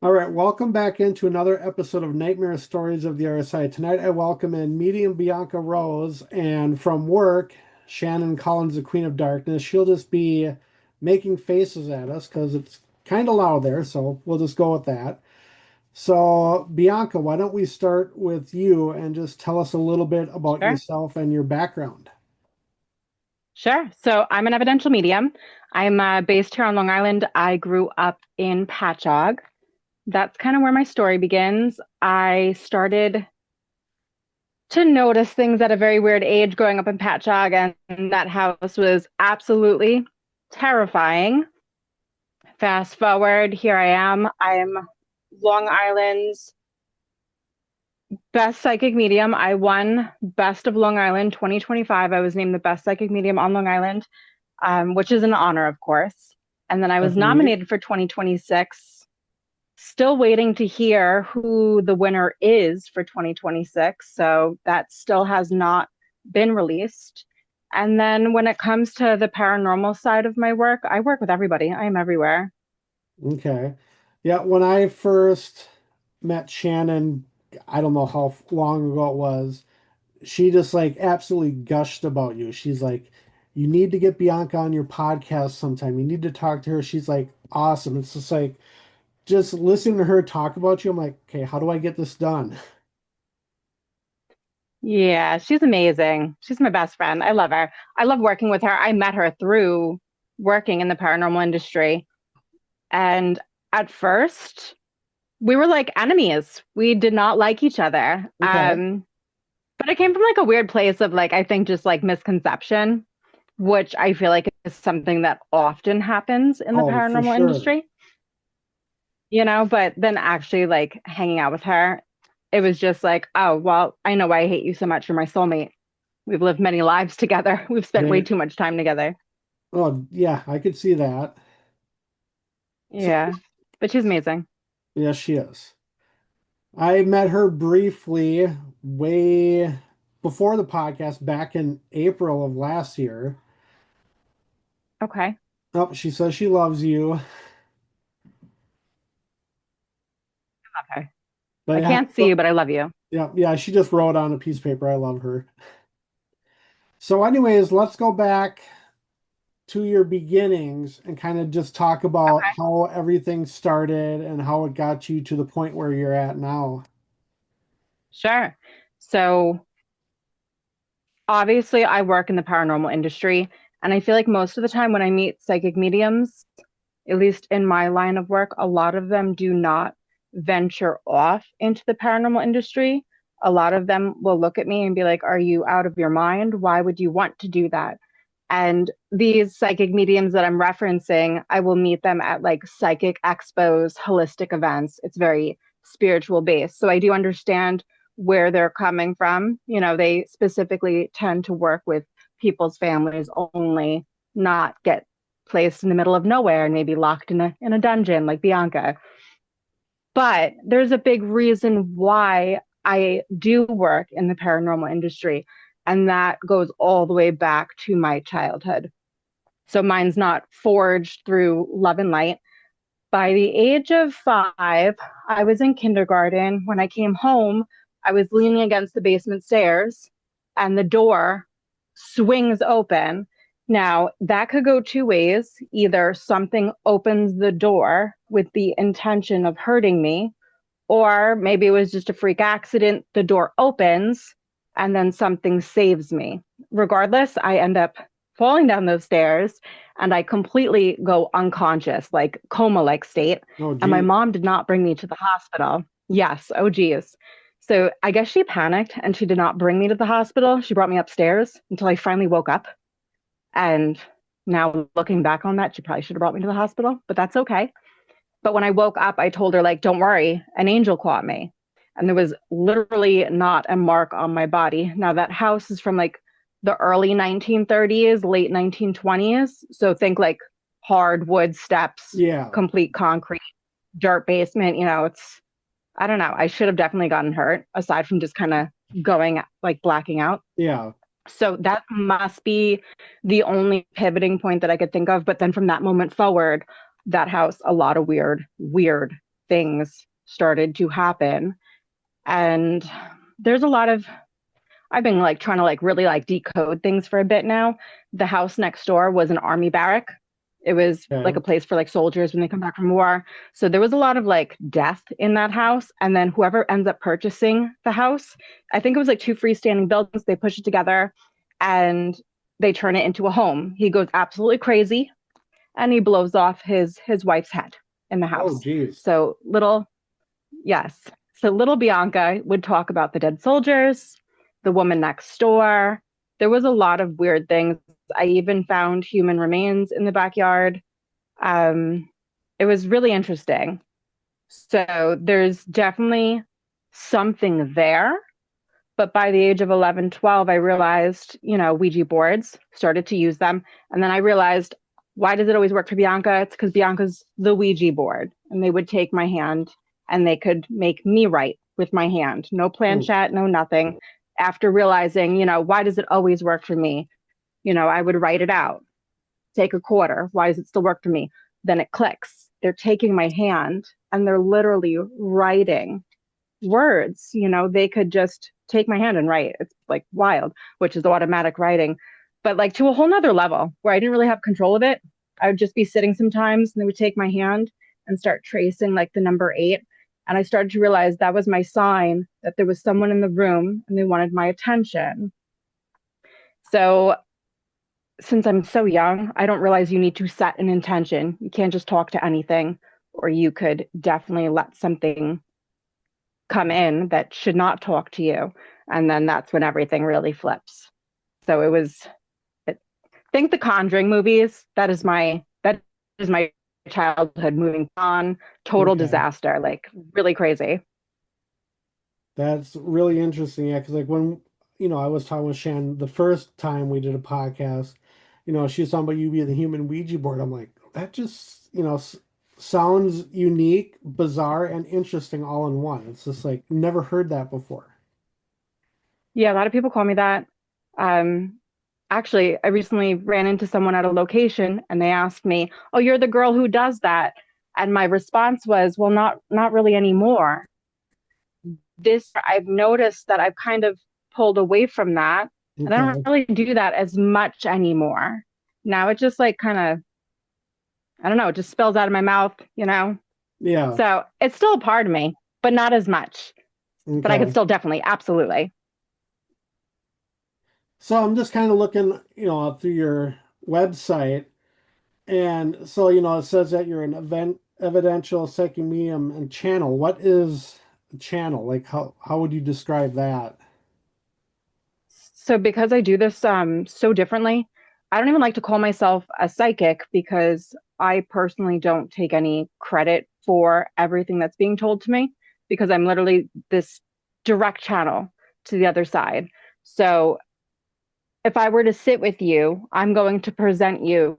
All right, welcome back into another episode of Nightmare Stories of the Otherside. Tonight I welcome in medium Bianca Rose, and from work, Shannon Collins, the Queen of Darkness. She'll just be making faces at us because it's kind of loud there, so we'll just go with that. So, Bianca, why don't we start with you and just tell us a little bit about Sure. yourself and your background? Sure. So I'm an evidential medium. I'm based here on Long Island. I grew up in Patchogue. That's kind of where my story begins. I started to notice things at a very weird age growing up in Patchogue, and that house was absolutely terrifying. Fast forward, here I am. I'm Long Island's best psychic medium. I won Best of Long Island 2025. I was named the best psychic medium on Long Island, which is an honor, of course. And then I was Definitely. nominated for 2026. Still waiting to hear who the winner is for 2026. So that still has not been released. And then when it comes to the paranormal side of my work, I work with everybody. I am everywhere. Okay. Yeah, when I first met Shannon, I don't know how long ago it was. She just like absolutely gushed about you. She's like, you need to get Bianca on your podcast sometime. You need to talk to her. She's like, awesome. It's just like, just listening to her talk about you. I'm like, okay, how do I get this done? Yeah, she's amazing. She's my best friend. I love her. I love working with her. I met her through working in the paranormal industry. And at first, we were like enemies. We did not like each other. Okay. But it came from like a weird place of like, I think just like misconception, which I feel like is something that often happens in the Oh, for paranormal sure. industry, but then actually like hanging out with her, it was just like, oh, well, I know why I hate you so much. You're my soulmate. We've lived many lives together. We've spent way Right. too much time together. Oh, yeah, I could see that. So, Yeah. But she's amazing. yes, she is. I met her briefly way before the podcast back in April of last year. Okay. Oh, she says she loves you. Okay. But I yeah, can't see you, but I love you. yeah, she just wrote on a piece of paper. I love her. So, anyways, let's go back to your beginnings and kind of just talk about Okay. how everything started and how it got you to the point where you're at now. Sure. So obviously, I work in the paranormal industry, and I feel like most of the time when I meet psychic mediums, at least in my line of work, a lot of them do not venture off into the paranormal industry. A lot of them will look at me and be like, "Are you out of your mind? Why would you want to do that?" And these psychic mediums that I'm referencing, I will meet them at like psychic expos, holistic events. It's very spiritual based. So I do understand where they're coming from. They specifically tend to work with people's families only, not get placed in the middle of nowhere and maybe locked in a dungeon like Bianca. But there's a big reason why I do work in the paranormal industry, and that goes all the way back to my childhood. So mine's not forged through love and light. By the age of 5, I was in kindergarten. When I came home, I was leaning against the basement stairs and the door swings open. Now, that could go two ways. Either something opens the door with the intention of hurting me, or maybe it was just a freak accident. The door opens and then something saves me. Regardless, I end up falling down those stairs and I completely go unconscious, like coma like state. Oh, And my gee. mom did not bring me to the hospital. Yes, oh geez. So I guess she panicked and she did not bring me to the hospital. She brought me upstairs until I finally woke up. And now looking back on that, she probably should have brought me to the hospital, but that's okay. But when I woke up, I told her, like, don't worry, an angel caught me. And there was literally not a mark on my body. Now, that house is from like the early 1930s, late 1920s. So think like hardwood steps, Yeah. complete concrete, dirt basement. I don't know. I should have definitely gotten hurt aside from just kind of going like blacking out. Yeah. So that must be the only pivoting point that I could think of. But then from that moment forward, that house, a lot of weird, weird things started to happen. And there's a lot of, I've been like trying to like really like decode things for a bit now. The house next door was an army barrack. It was like Okay. a place for like soldiers when they come back from war. So there was a lot of like death in that house. And then whoever ends up purchasing the house, I think it was like two freestanding buildings. They push it together and they turn it into a home. He goes absolutely crazy and he blows off his wife's head in the Oh, house. geez. So little Yes. So little Bianca would talk about the dead soldiers, the woman next door. There was a lot of weird things. I even found human remains in the backyard. Um, it was really interesting. So there's definitely something there. But by the age of 11, 12, I realized, Ouija boards, started to use them. And then I realized, why does it always work for Bianca? It's because Bianca's the Ouija board. And they would take my hand and they could make me write with my hand. No Oh, planchette, no nothing. After realizing, why does it always work for me? I would write it out, take a quarter. Why does it still work for me? Then it clicks. They're taking my hand and they're literally writing words. They could just take my hand and write. It's like wild, which is automatic writing, but like to a whole nother level where I didn't really have control of it. I would just be sitting sometimes and they would take my hand and start tracing like the number 8. And I started to realize that was my sign that there was someone in the room and they wanted my attention. So since I'm so young, I don't realize you need to set an intention. You can't just talk to anything, or you could definitely let something come in that should not talk to you. And then that's when everything really flips. So I think the Conjuring movies, that is my childhood moving on, total okay. disaster, like really crazy. That's really interesting. Yeah, because like when I was talking with Shannon the first time we did a podcast, she was talking about you being the human Ouija board. I'm like, that just sounds unique, bizarre, and interesting all in one. It's just like never heard that before. Yeah, a lot of people call me that. Um, Actually, I recently ran into someone at a location and they asked me, "Oh, you're the girl who does that." And my response was, "Well, not really anymore." This I've noticed that I've kind of pulled away from that and I don't Okay. really do that as much anymore. Now it just like kind of, I don't know, it just spills out of my mouth. Yeah. So it's still a part of me, but not as much. But I could Okay. still definitely, absolutely. So I'm just kind of looking, through your website. And so, it says that you're an evidential psychic medium and channel. What is a channel? Like how would you describe that? So because I do this so differently, I don't even like to call myself a psychic because I personally don't take any credit for everything that's being told to me because I'm literally this direct channel to the other side. So if I were to sit with you, I'm going to present you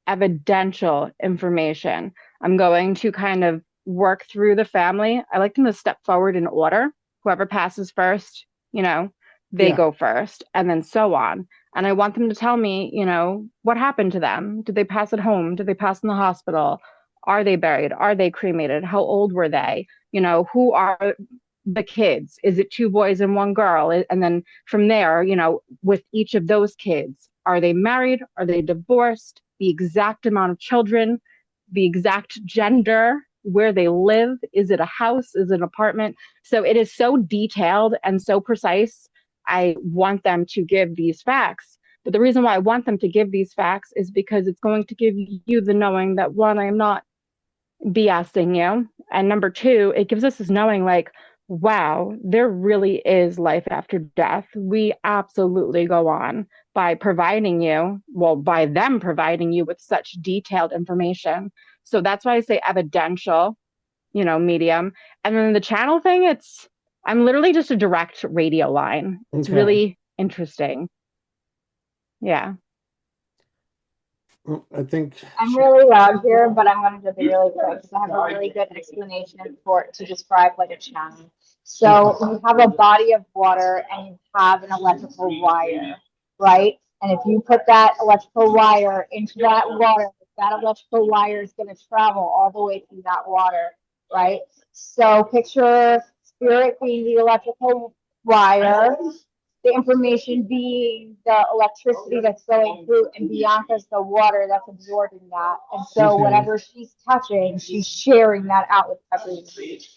evidential information. I'm going to kind of work through the family. I like them to step forward in order. Whoever passes first, you know, they Yeah. go first, and then so on. And I want them to tell me, what happened to them. Did they pass at home? Did they pass in the hospital? Are they buried? Are they cremated? How old were they? Who are the kids? Is it two boys and one girl? And then from there, with each of those kids, are they married? Are they divorced? The exact amount of children, the exact gender, where they live. Is it a house? Is it an apartment? So it is so detailed and so precise. I want them to give these facts. But the reason why I want them to give these facts is because it's going to give you the knowing that one, I'm not BSing you. And number two, it gives us this knowing like, wow, there really is life after death. We absolutely go on by providing you, well, by them providing you with such detailed information. So that's why I say evidential, medium. And then the channel thing, I'm literally just a direct radio line. It's Okay. really interesting. Yeah. Well, I think I'm really loud here, but I'm going to be really quick because I have a really good explanation for it to describe like a channel. okay. So you have a body of water and you have an electrical wire, right? And if you put that electrical wire into that water, that electrical wire is going to travel all the way through that water. right? So picture spirit being the electrical wire, the information being the electricity that's going through, and Bianca's the water that's absorbing that. And so Okay. whatever she's touching, she's sharing that out with everyone.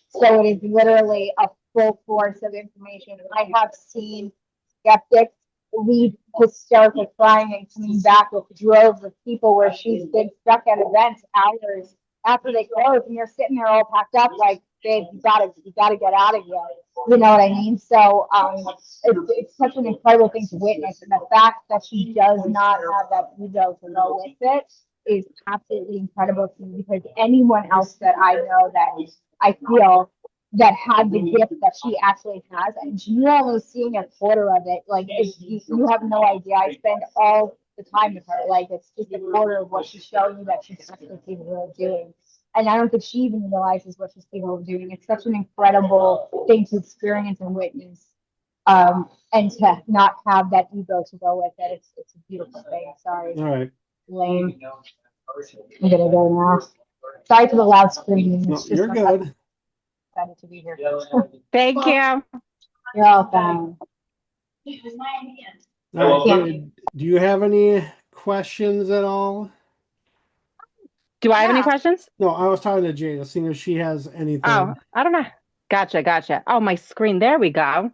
So it is literally a full course of information. I have seen skeptics leave hysterical crying and coming back with droves of people where she's been stuck at events hours after they close, and you're sitting there all packed up like, babe, you gotta get out of here. You know what I mean? So it's such an incredible thing to witness, and the fact that she does not have that ego to go with it is absolutely incredible to me, because anyone else that I know that I feel that had the gift that she actually has, and you're only seeing a quarter of it. Like you have no idea. I spend all the time with her. Like it's just a quarter of what she's showing you that she's actually capable of doing. And I don't think she even realizes what she's capable of doing. It's such an incredible thing to experience and witness, and to not have that ego to go with it. It's a beautiful thing. Sorry, All right. lame. I'm gonna go now. Sorry for the loud screaming. No, It's just you're good. excited to be here. Thank you. You're all fine. All right. Yeah. Do you have any questions at all? Do I have any Yeah. questions? No, I was talking to Jada, seeing if she has anything. Oh, I don't know. Gotcha. Oh, my screen. There we go.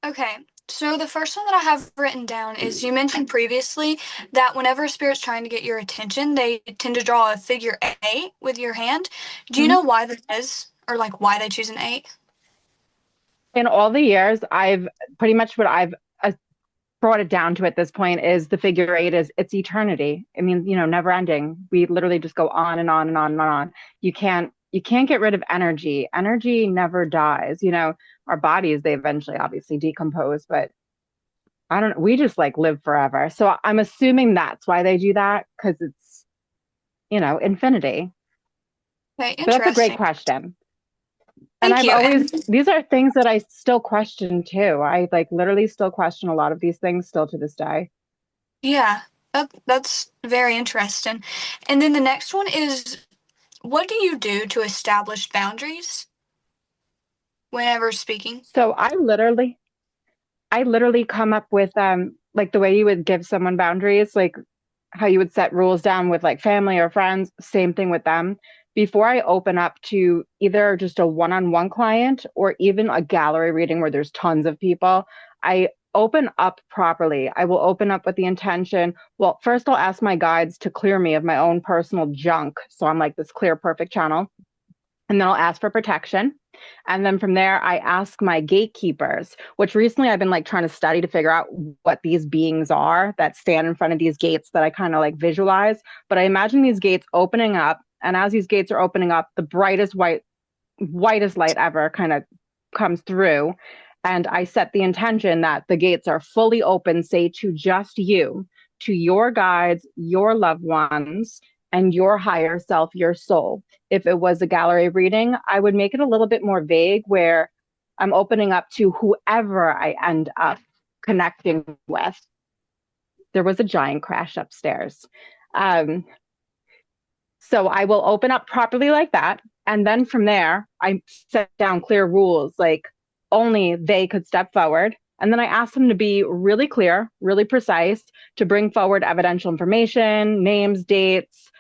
Okay. So the first one that I have written down is you mentioned previously that whenever a spirit's trying to get your attention, they tend to draw a figure 8 with your hand. Do you Mhm. know why that is, or like why they choose an 8? In all the years, I've pretty much what I've brought it down to at this point is the figure 8 is it's eternity. It means, never ending. We literally just go on and on and on and on. You can't get rid of energy. Energy never dies. Our bodies, they eventually obviously decompose, but I don't know. We just like live forever. So I'm assuming that's why they do that, because it's, infinity. Okay, But that's a great interesting. question. And Thank I've you. always, these are things that I still question too. I like literally still question a lot of these things still to this day. Yeah, that's very interesting. And then the next one is, what do you do to establish boundaries whenever speaking? So I literally come up with like the way you would give someone boundaries, like how you would set rules down with like family or friends, same thing with them. Before I open up to either just a one-on-one client or even a gallery reading where there's tons of people, I open up properly. I will open up with the intention. Well, first I'll ask my guides to clear me of my own personal junk. So I'm like this clear, perfect channel. And then I'll ask for protection. And then from there, I ask my gatekeepers, which recently I've been like trying to study to figure out what these beings are that stand in front of these gates that I kind of like visualize. But I imagine these gates opening up. And as these gates are opening up, the whitest light ever kind of comes through. And I set the intention that the gates are fully open, say to just you, to your guides, your loved ones, and your higher self, your soul. If it was a gallery reading, I would make it a little bit more vague where I'm opening up to whoever I end up connecting with. There was a giant crash upstairs. Um, so I will open up properly like that. And then from there, I set down clear rules, like only they could step forward. And then I ask them to be really clear, really precise, to bring forward evidential information, names, dates,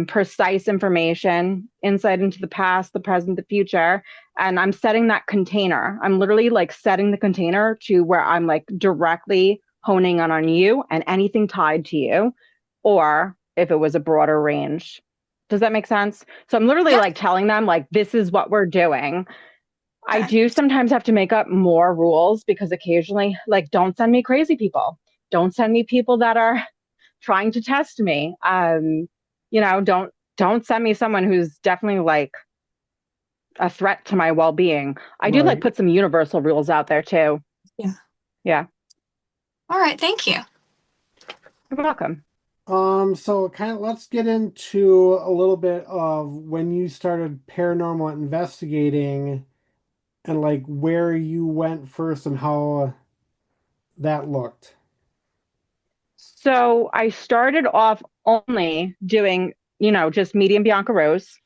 precise information, insight into the past, the present, the future. And I'm setting that container. I'm literally like setting the container to where I'm like directly honing on you and anything tied to you, or if it was a broader range. Does that make sense? So I'm literally Yeah. like telling them like, this is what we're doing. I Okay. do sometimes have to make up more rules because occasionally, like, don't send me crazy people. Don't send me people that are trying to test me. Don't send me someone who's definitely like a threat to my well-being. I do like Right. put some universal rules out there too. Yeah. Yeah. All right, thank you. You're welcome. So kind of let's get into a little bit of when you started paranormal investigating and like where you went first and how that looked. So I started off only doing, just medium Bianca Rose.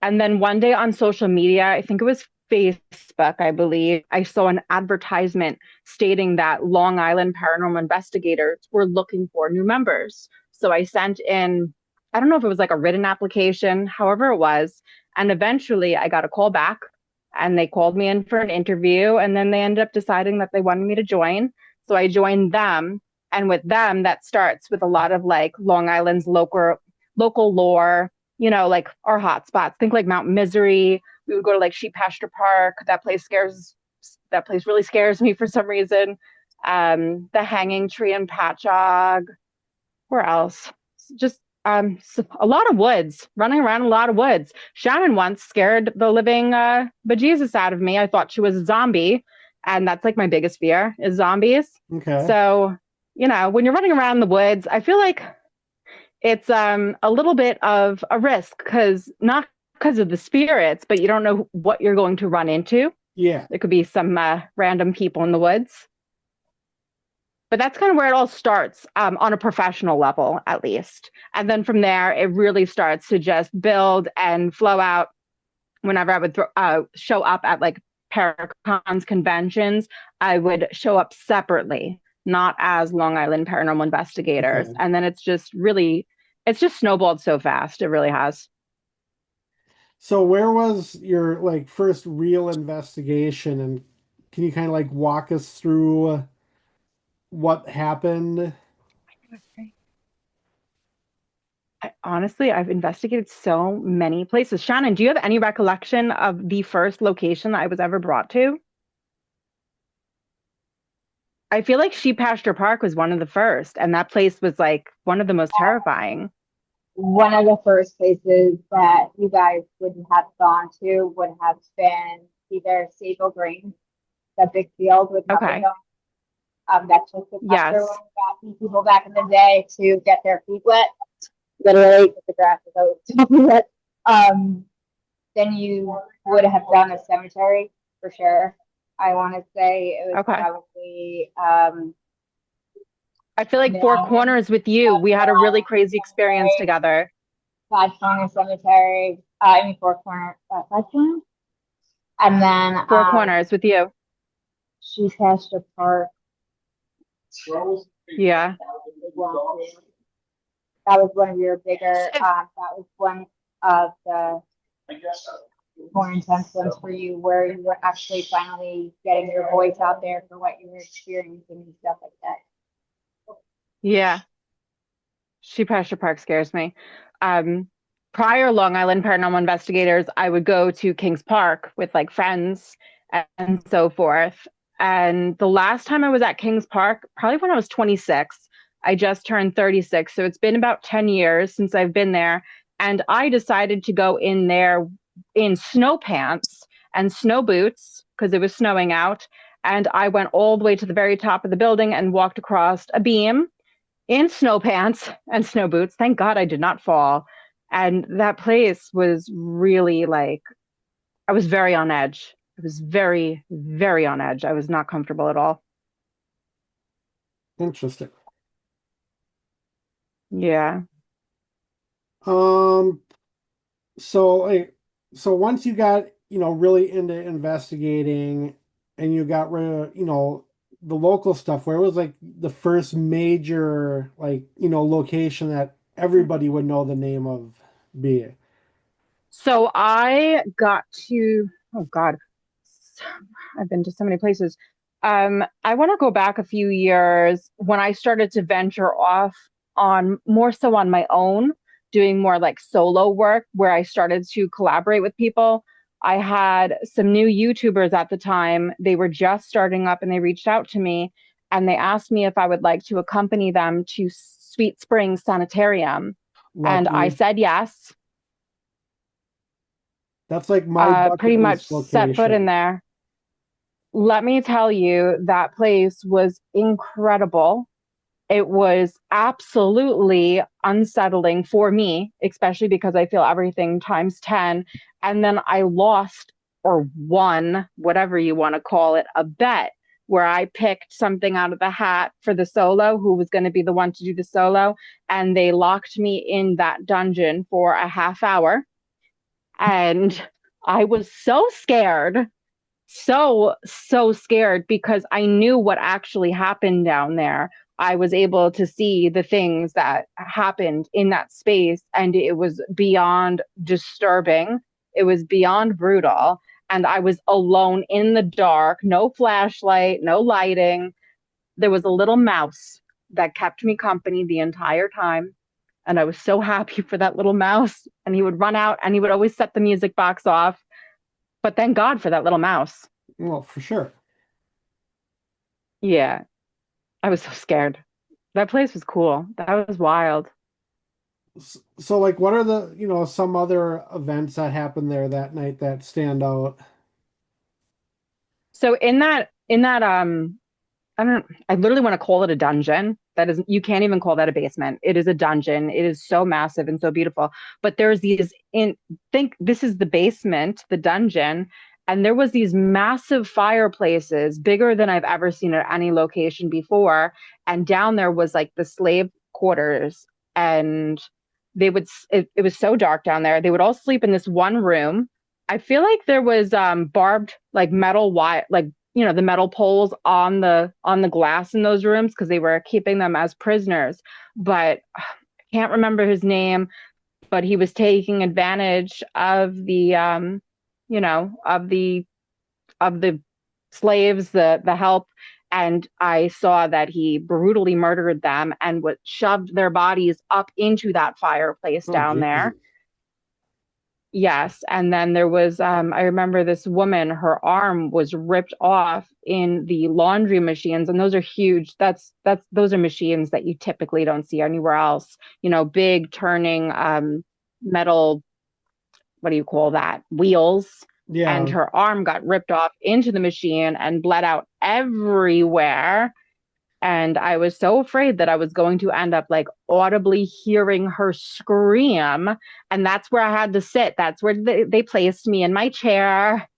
And then one day on social media, I think it was Facebook, I believe, I saw an advertisement stating that Long Island paranormal investigators were looking for new members. So I sent in, I don't know if it was like a written application, however it was. And eventually I got a call back and they called me in for an interview. And then they ended up deciding that they wanted me to join. So I joined them. And with them, that starts with a lot of like Long Island's local lore, like our hot spots. Think like Mount Misery. We would go to like Sheep Pasture Park. That place really scares me for some reason. The Hanging Tree in Patchogue. Where else? Just a lot of woods, running around a lot of woods. Shannon once scared the living bejesus out of me. I thought she was a zombie, and that's like my biggest fear is zombies. Okay. So, when you're running around the woods, I feel like it's a little bit of a risk because not because of the spirits, but you don't know what you're going to run into. Yeah. There could be some random people in the woods. But that's kind of where it all starts on a professional level, at least. And then from there, it really starts to just build and flow out. Whenever I would show up at like Paracons conventions, I would show up separately, not as Long Island paranormal investigators. Okay. And then it's just snowballed so fast. It really has. So where was your like first real investigation, and can you kind of like walk us through what happened? Honestly, I've investigated so many places. Shannon, do you have any recollection of the first location that I was ever brought to? I feel like Sheep Pasture Park was one of the first, and that place was like one of the most terrifying. One of the first places that you guys would have gone to would have been either Sable Green, the big field with nothing Okay. going. That's just the Yes. back people back in the day to get their feet wet, literally because the grass is always wet. Then you would have done a cemetery for sure. I want to say it was Okay. probably I feel like Four Corners with you, we had a really crazy experience together. Five Corner Cemetery. I mean Four Corner, Five Corner, and then Four Corners with you. Sheep Pasture Park. Yeah. That was one of your bigger. That was one of the more intense ones for you, where you were actually finally getting your voice out there for what you were experiencing and stuff like that. Yeah. Sheep Pasture Park scares me. Prior Long Island paranormal investigators, I would go to Kings Park with like friends and so forth. And the last time I was at Kings Park, probably when I was 26, I just turned 36. So it's been about 10 years since I've been there. And I decided to go in there in snow pants and snow boots because it was snowing out. And I went all the way to the very top of the building and walked across a beam in snow pants and snow boots. Thank God I did not fall. And that place was really like, I was very on edge. I was very, very on edge. I was not comfortable at all. Interesting. Yeah. So like, so once you got, really into investigating and you got rid of, the local stuff, where was like the first major, like, location that everybody would know the name of be? So I got to, oh God, I've been to so many places. I want to go back a few years when I started to venture off on more so on my own, doing more like solo work where I started to collaborate with people. I had some new YouTubers at the time. They were just starting up and they reached out to me and they asked me if I would like to accompany them to Sweet Springs Sanitarium. And I Lucky. said yes. That's like my Pretty bucket much list set foot in location. there. Let me tell you, that place was incredible. It was absolutely unsettling for me, especially because I feel everything times 10. And then I lost or won, whatever you want to call it, a bet where I picked something out of the hat for the solo, who was going to be the one to do the solo. And they locked me in that dungeon for a half hour. And I was so scared, so scared because I knew what actually happened down there. I was able to see the things that happened in that space, and it was beyond disturbing. It was beyond brutal. And I was alone in the dark, no flashlight, no lighting. There was a little mouse that kept me company the entire time. And I was so happy for that little mouse. And he would run out and he would always set the music box off. But thank God for that little mouse. Well, for sure. Yeah, I was so scared. That place was cool. That was wild. So, like, what are the, some other events that happened there that night that stand out? So in that I literally want to call it a dungeon. That is, you can't even call that a basement. It is a dungeon. It is so massive and so beautiful. But there's these think this is the basement, the dungeon, and there was these massive fireplaces, bigger than I've ever seen at any location before. And down there was like the slave quarters, and it was so dark down there. They would all sleep in this one room. I feel like there was barbed like metal wire, like the metal poles on the glass in those rooms because they were keeping them as prisoners. But I can't remember his name, but he was taking advantage of the of the slaves, the help. And I saw that he brutally murdered them and what shoved their bodies up into that fireplace Oh, down geez. there. Yes, and then there was I remember this woman, her arm was ripped off in the laundry machines, and those are huge. That's those are machines that you typically don't see anywhere else. Big turning metal, what do you call that? Wheels. And Yeah. her arm got ripped off into the machine and bled out everywhere. And I was so afraid that I was going to end up like audibly hearing her scream. And that's where I had to sit. That's where they placed me in my chair.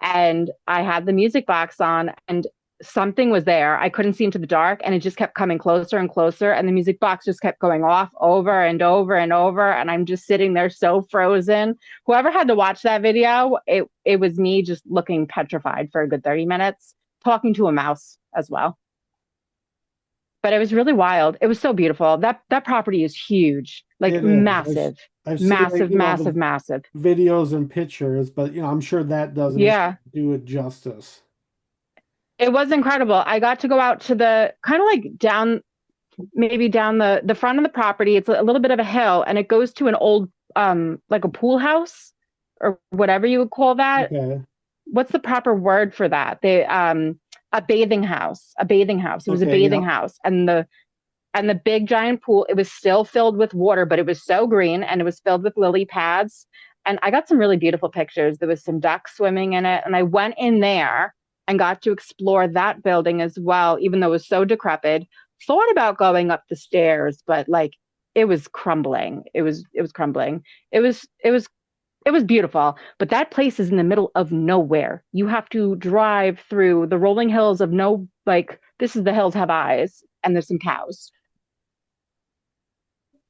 And I had the music box on, and something was there. I couldn't see into the dark, and it just kept coming closer and closer. And the music box just kept going off over and over and over. And I'm just sitting there so frozen. Whoever had to watch that video, it was me just looking petrified for a good 30 minutes, talking to a mouse as well. But it was really wild. It was so beautiful. That property is huge, like It is. massive, I've seen, like, massive, massive, the massive. videos and pictures, but I'm sure that doesn't even Yeah, do it justice. it was incredible. I got to go out to the kind of like down, maybe down the front of the property. It's a little bit of a hill, and it goes to an old like a pool house or whatever you would call that. Okay. What's the proper word for that? They a bathing house, a bathing house. It was a Okay. bathing Yep. house, and the big giant pool, it was still filled with water, but it was so green and it was filled with lily pads. And I got some really beautiful pictures. There was some ducks swimming in it. And I went in there and got to explore that building as well, even though it was so decrepit. Thought about going up the stairs, but like it was crumbling. It was crumbling. It was beautiful, but that place is in the middle of nowhere. You have to drive through the rolling hills of no, like, this is the hills have eyes, and there's some cows.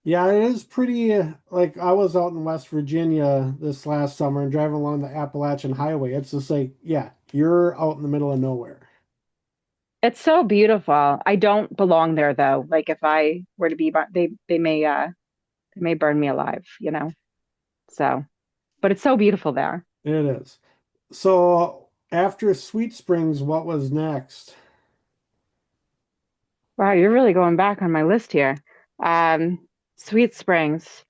Yeah, it is pretty. Like, I was out in West Virginia this last summer and driving along the Appalachian Highway. It's just like, yeah, you're out in the middle of nowhere. It's so beautiful. I don't belong there though. Like if I were to be, they may burn me alive. So, but it's so beautiful there. It is. So after Sweet Springs, what was next? Wow, you're really going back on my list here. Um, Sweet Springs.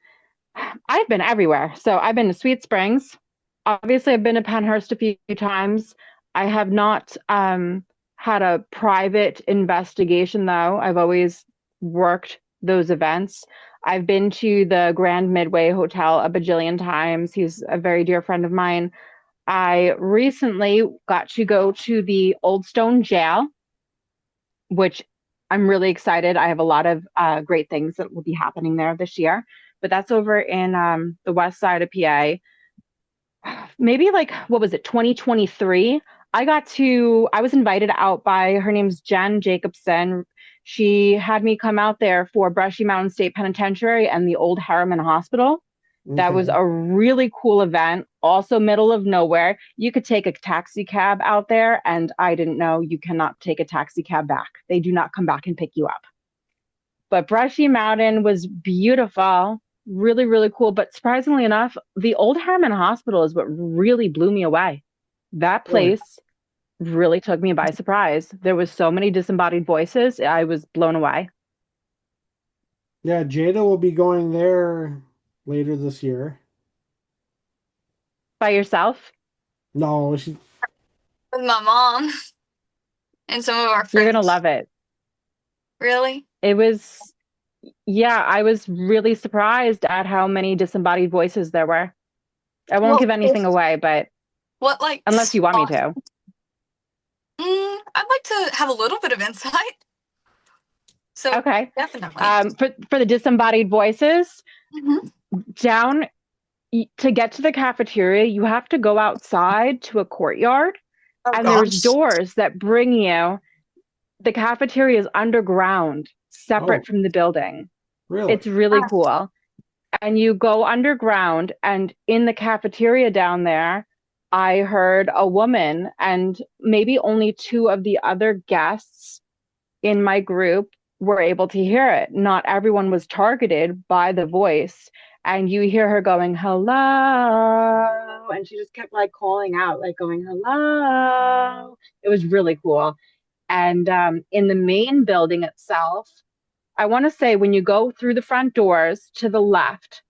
I've been everywhere. So I've been to Sweet Springs. Obviously, I've been to Penhurst a few times. I have not had a private investigation, though. I've always worked those events. I've been to the Grand Midway Hotel a bajillion times. He's a very dear friend of mine. I recently got to go to the Old Stone Jail, which I'm really excited. I have a lot of great things that will be happening there this year. But that's over in the west side of PA. Maybe like, what was it, 2023? I was invited out by, her name's Jen Jacobson. She had me come out there for Brushy Mountain State Penitentiary and the old Harriman Hospital. That was Okay. a really cool event. Also, middle of nowhere. You could take a taxi cab out there, and I didn't know you cannot take a taxi cab back. They do not come back and pick you up. But Brushy Mountain was beautiful, really, really cool. But surprisingly enough, the Old Harriman Hospital is what really blew me away. That Really? place really took me by surprise. There was so many disembodied voices. I was blown away. Yeah, Jada will be going there later this year. By yourself, No, she. With my mom and some of our you're gonna friends. love it. Really? It was, yeah, I was really surprised at how many disembodied voices there were. I won't What give anything away, but what like unless you want me spot? to. I'd like to have a little bit of insight. So Okay. definitely. For the disembodied voices, Hmm. down to get to the cafeteria, you have to go outside to a courtyard, Oh and there's gosh. doors that bring you. The cafeteria is underground, Oh, separate from the building. really? It's really cool. And you go underground, and in the cafeteria down there, I heard a woman, and maybe only two of the other guests in my group were able to hear it. Not everyone was targeted by the voice. And you hear her going, hello. And she just kept like calling out, like going, hello. It was really cool. And in the main building itself, I want to say when you go through the front doors to the left,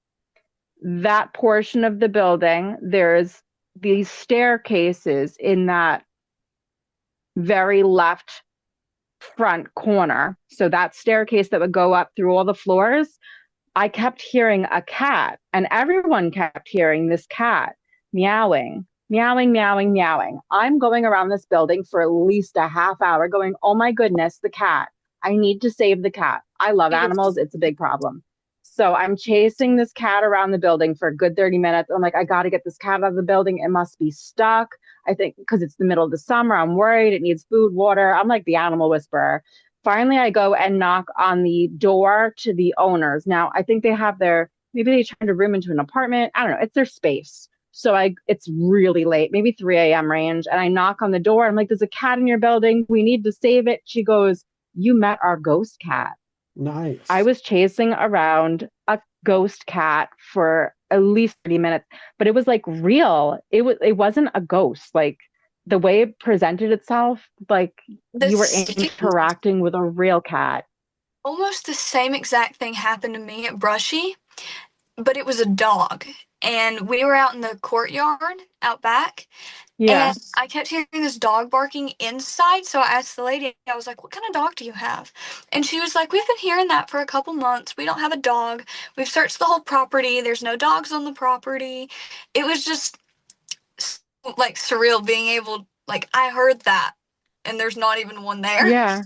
that portion of the building, there's these staircases in that very left front corner. So that staircase that would go up through all the floors, I kept hearing a cat, and everyone kept hearing this cat meowing, meowing, meowing, meowing. I'm going around this building for at least a half hour going, oh my goodness, the cat. I need to save the cat. I love animals. It's a big problem. So I'm chasing this cat around the building for a good 30 minutes. I'm like, I got to get this cat out of the building. It must be stuck. I think because it's the middle of the summer, I'm worried it needs food, water. I'm like the animal whisperer. Finally, I go and knock on the door to the owners. Now, I think they have maybe they turned a room into an apartment. I don't know. It's their space. So it's really late, maybe 3 a.m. range. And I knock on the door. I'm like, there's a cat in your building. We need to save it. She goes, you met our ghost cat. I Nice. was chasing around a ghost cat for at least 30 minutes, but it was like real. It wasn't a ghost. Like the way it presented itself, like The you were same, interacting with a real cat. almost the same exact thing happened to me at Brushy, but it was a dog. And we were out in the courtyard out back, Yeah. and I kept hearing this dog barking inside. So I asked the lady, I was like, what kind of dog do you have? And she was like, we've been hearing that for a couple months. We don't have a dog. We've searched the whole property. There's no dogs on the property. It was just like surreal being able, like, I heard that and there's not even one there. Yeah.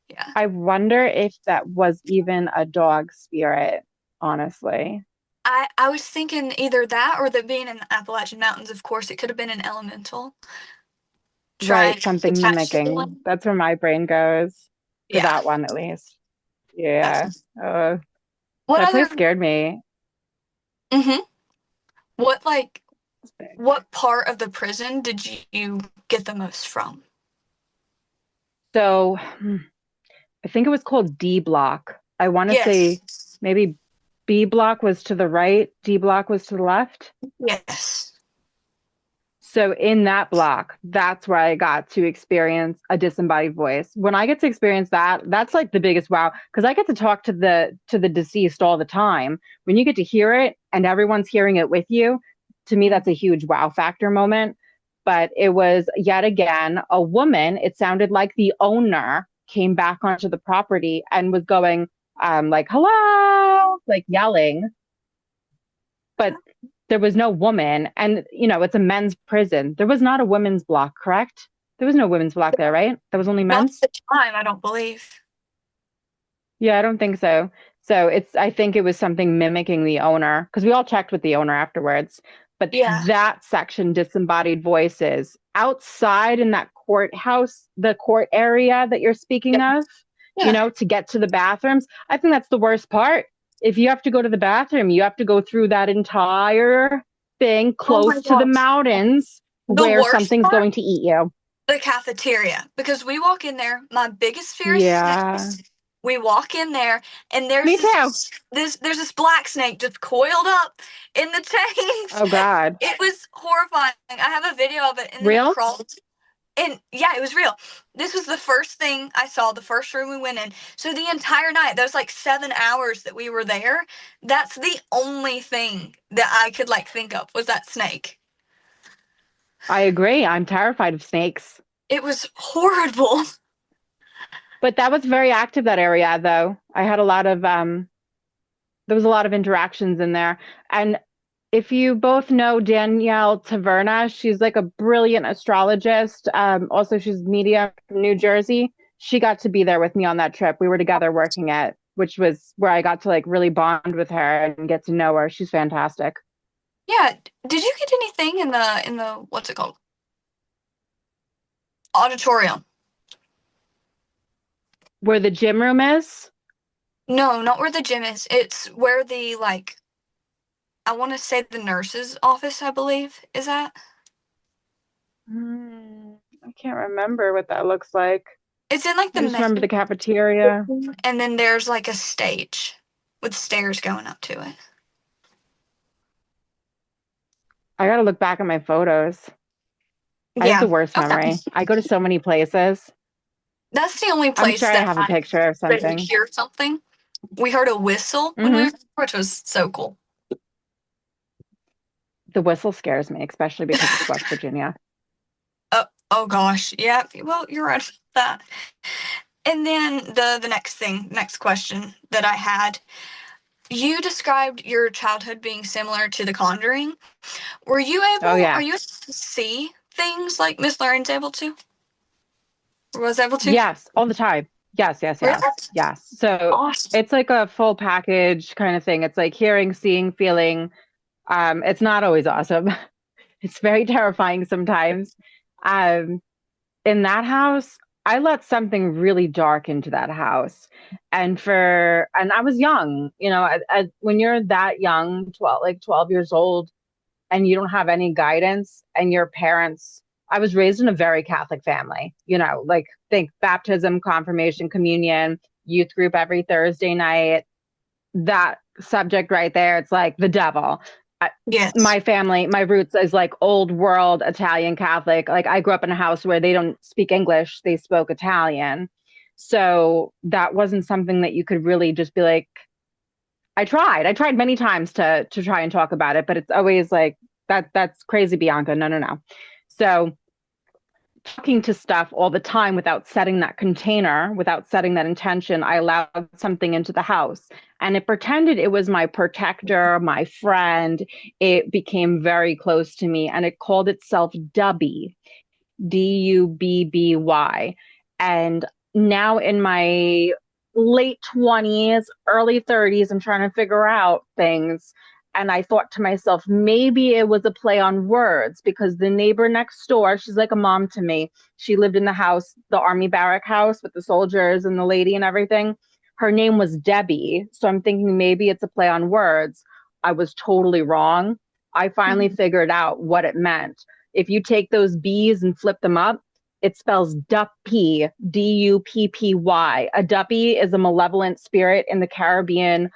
Yeah. I wonder if that was even a dog spirit, honestly. I was thinking either that or that being in the Appalachian Mountains, of course, it could have been an elemental trying Right, to something attach to the mimicking. one. That's where my brain goes for Yeah. that one at least. Yeah. Definitely. Uh, What that place other scared me. mm-hmm. What like It's big. what part of the prison did you get the most from? So I think it was called D block. I want to say Yes. maybe B block was to the right, D block was to the left. Yes. So in that block, that's where I got to experience a disembodied voice. When I get to experience that, that's like the biggest wow because I get to talk to the deceased all the time. When you get to hear it and everyone's hearing it with you, to me that's a huge wow factor moment. But it was yet again a woman. It sounded like the owner came back onto the property and was going like hello, like yelling, but there was no woman. And, it's a men's prison. There was not a women's block, correct? There was no women's block there, right? There was only Not men's? at the time, I don't believe. Yeah, I don't think so. So I think it was something mimicking the owner because we all checked with the owner afterwards. But Yeah. that section, disembodied voices, outside in that courthouse, the court area that you're speaking Yep. of, Yeah. to get to the bathrooms, I think that's the worst part. if you have to go to the bathroom, you have to go through that entire thing Oh my close to the gosh. mountains The where worst something's part, going to eat you. the cafeteria. Because we walk in there, my biggest fear is Yeah. snakes. We walk in there and there's Me too. there's this black snake just coiled up in the chains. Oh God. It was horrifying. I have a video of it, and then it Real? crawled. And yeah, it was real. This was the first thing I saw, the first room we went in. So the entire night, those like 7 hours that we were there, that's the only thing that I could like think of was that snake. I agree. I'm terrified of snakes. It was horrible. But that was very active, that area, though. I had a lot of there was a lot of interactions in there. And if you both know Danielle Taverna, she's like a brilliant astrologist. Also, she's media from New Jersey. She got to be there with me on that trip. We were together working at, which was where I got to like really bond with her and get to know her. She's fantastic. Yeah, did you get anything in the what's it called? Auditorium. Where the gym room is? No, not where the gym is. It's where the like I want to say the nurse's office, I believe, is at. I can't remember what that looks like. It's in like I the just remember the main, cafeteria. and then there's like a stage with stairs going up to it. I gotta look back at my photos. I have Yeah. the worst Okay. memory. I go to so many places. That's the only I'm place sure I that have a I picture of didn't something. hear something. We heard a whistle when we Hmm. were, which was so cool. The whistle scares me, especially because it's West Virginia. Oh gosh, yeah. Well, you're right about that. And then the next question that I had, you described your childhood being similar to The Conjuring. Oh Are yeah. you able to see things like Miss Lauren's able to? Or was able to? Yes, all the time. Yes, yes, Really? yes, yes. So Awesome. it's like a full package kind of thing. It's like hearing, seeing, feeling. It's not always awesome. It's very terrifying sometimes. Um, in that house, I let something really dark into that house. And I was young, when you're that young, 12 years old, and you don't have any guidance, and your parents, I was raised in a very Catholic family, like think baptism, confirmation, communion, youth group every Thursday night. That subject right there, it's like the devil. Yes. My family, my roots is like old world Italian Catholic. Like I grew up in a house where they don't speak English, they spoke Italian. So that wasn't something that you could really just be like, I tried many times to try and talk about it, but it's always like that's crazy, Bianca. No, no, no. So talking to stuff all the time without setting that container, without setting that intention, I allowed something into the house. And it pretended it was my protector, my friend. It became very close to me and it called itself Dubby, Dubby. And now in my late 20s, early 30s, I'm trying to figure out things. And I thought to myself, maybe it was a play on words because the neighbor next door, she's like a mom to me. She lived in the house, the army barrack house with the soldiers and the lady and everything. Her name was Debbie. So I'm thinking maybe it's a play on words. I was totally wrong. I finally Mhm. figured out what it meant. If you take those B's and flip them up, it spells Duppy, Duppy. A Duppy is a malevolent spirit in the Caribbean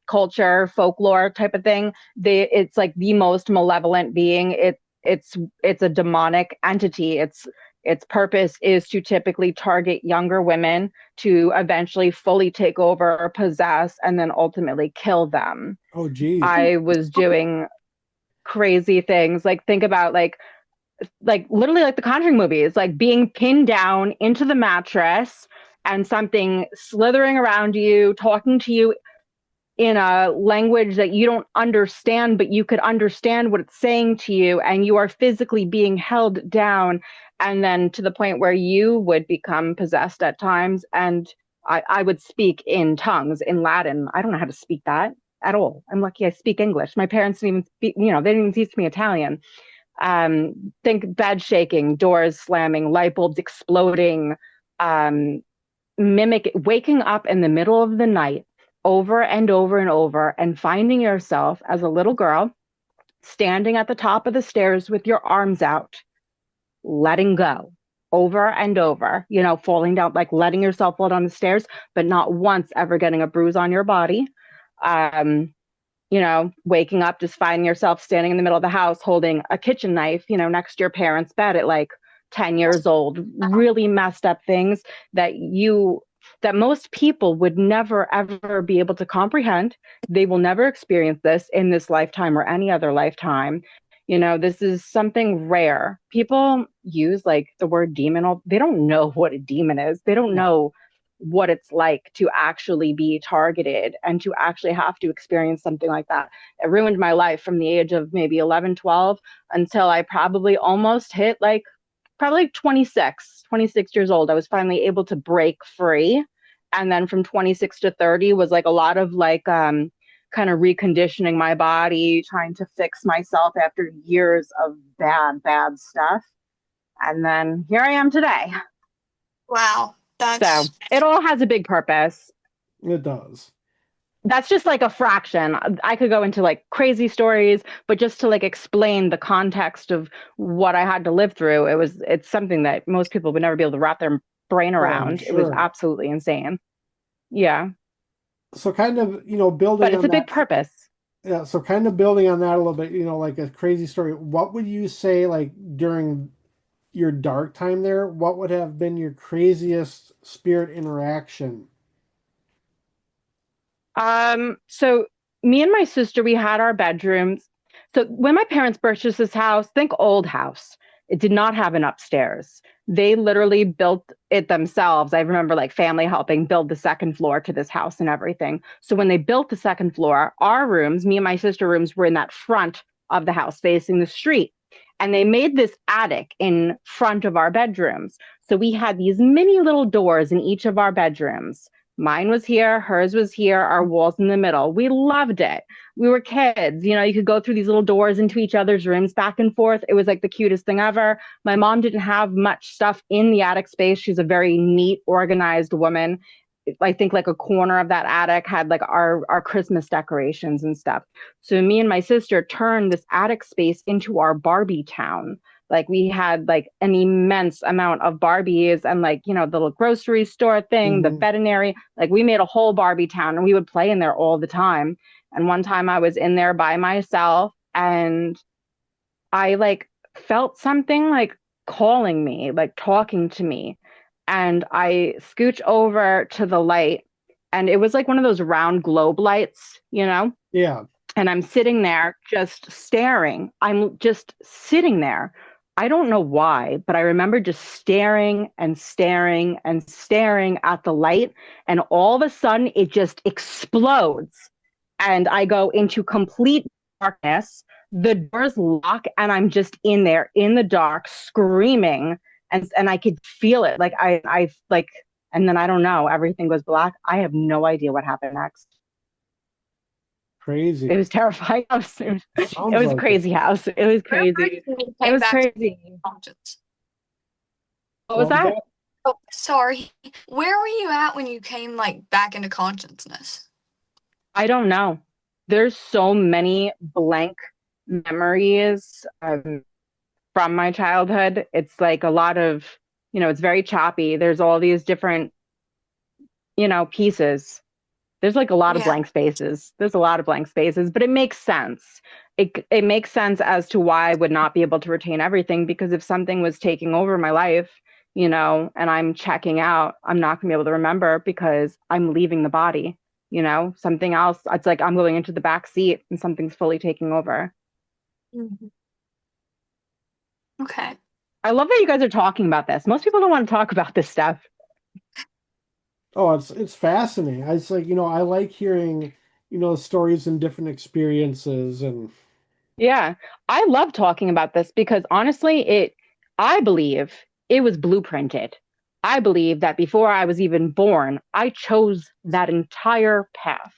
culture, folklore type of thing. It's like the most malevolent being. It's a demonic entity. Its purpose is to typically target younger women to eventually fully take over, possess, and then ultimately kill them. Oh, geez. I was doing crazy things. Like think about like literally like the Conjuring movies, like being pinned down into the mattress and something slithering around you, talking to you in a language that you don't understand, but you could understand what it's saying to you, and you are physically being held down, and then to the point where you would become possessed at times. And I would speak in tongues, in Latin. I don't know how to speak that at all. I'm lucky I speak English. My parents didn't even speak, they didn't even teach me Italian. Think bed shaking, doors slamming, light bulbs exploding, mimic waking up in the middle of the night over and over and over, and finding yourself as a little girl standing at the top of the stairs with your arms out, letting go over and over, falling down, like letting yourself fall down the stairs, but not once ever getting a bruise on your body. Um, waking up, just finding yourself standing in the middle of the house holding a kitchen knife, next to your parents' bed at like 10 years old, really messed up things that most people would never ever be able to comprehend. They will never experience this in this lifetime or any other lifetime. This is something rare. People use like the word demon. They don't know what a demon is. They don't Yeah. know what it's like to actually be targeted and to actually have to experience something like that. It ruined my life from the age of maybe 11, 12 until I probably almost hit like probably 26 years old. I was finally able to break free. And then from 26 to 30 was like a lot of like kind of reconditioning my body, trying to fix myself after years of bad stuff. And then here I am today. Wow. So it all has a big purpose. It does. That's just like a fraction. I could go into like crazy stories, but just to like explain the context of what I had to live through, it's something that most people would never be able to wrap their brain Oh, I'm around. It was sure. absolutely insane. Yeah. So kind of, building But it's on a big that. purpose. Yeah, so kind of building on that a little bit, like a crazy story. What would you say, like during your dark time there, what would have been your craziest spirit interaction? So me and my sister, we had our bedrooms. So when my parents purchased this house, think old house. It did not have an upstairs. They literally built it themselves. I remember like family helping build the second floor to this house and everything. So when they built the second floor, our rooms, me and my sister rooms, were in that front of the house facing the street. And they made this attic in front of our bedrooms. So we had these mini little doors in each of our bedrooms. Mine was here, hers was here, our walls in the middle. We loved it. We were kids. You could go through these little doors into each other's rooms back and forth. It was like the cutest thing ever. My mom didn't have much stuff in the attic space. She's a very neat, organized woman. I think like a corner of that attic had like our Christmas decorations and stuff. So me and my sister turned this attic space into our Barbie town. Like we had like an immense amount of Barbies and like, the little grocery store thing, the Hmm. veterinary, like we made a whole Barbie town and we would play in there all the time. And one time I was in there by myself and I like felt something like calling me, like talking to me. And I scooch over to the light and it was like one of those round globe lights. Yeah, And I'm sitting there just staring. I'm just sitting there. I don't know why, but I remember just staring and staring and staring at the light. And all of a sudden, it just explodes. And I go into complete darkness. The doors lock, and I'm just in there in the dark, screaming. And I could feel it. Like, and then I don't know, everything goes black. I have no idea what happened next. It crazy. was terrifying. It Sounds was a like it. crazy house. It was Where were crazy. you when you It came was back to crazy. conscience? What was What was that? that? Oh, sorry. Where were you at when you came like back into consciousness? I don't know. There's so many blank memories from my childhood. It's like a lot of, it's very choppy. There's all these different, pieces. There's like a lot of Yeah. blank spaces. There's a lot of blank spaces, but it makes sense. It makes sense as to why I would not be able to retain everything because if something was taking over my life, and I'm checking out, I'm not going to be able to remember because I'm leaving the body, something else. It's like I'm going into the back seat and something's fully taking over. Mhm. Okay. I love that you guys are talking about this. Most people don't want to talk about this stuff. Oh, it's fascinating. It's like, I like hearing, stories and different experiences and Yeah. I love talking about this because honestly, I believe it was blueprinted. I believe that before I was even born, I chose that entire path.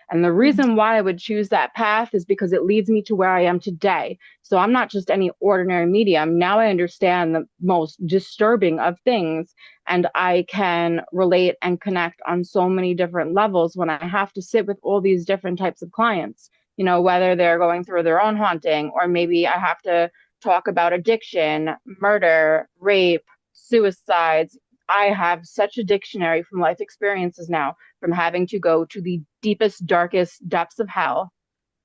And the reason why I would choose that path is because it leads me to where I am today. So I'm not just any ordinary medium. Now I understand the most disturbing of things, and I can relate and connect on so many different levels when I have to sit with all these different types of clients, whether they're going through their own haunting, or maybe I have to talk about addiction, murder, rape, suicides. I have such a dictionary from life experiences now, from having to go to the deepest, darkest depths of hell.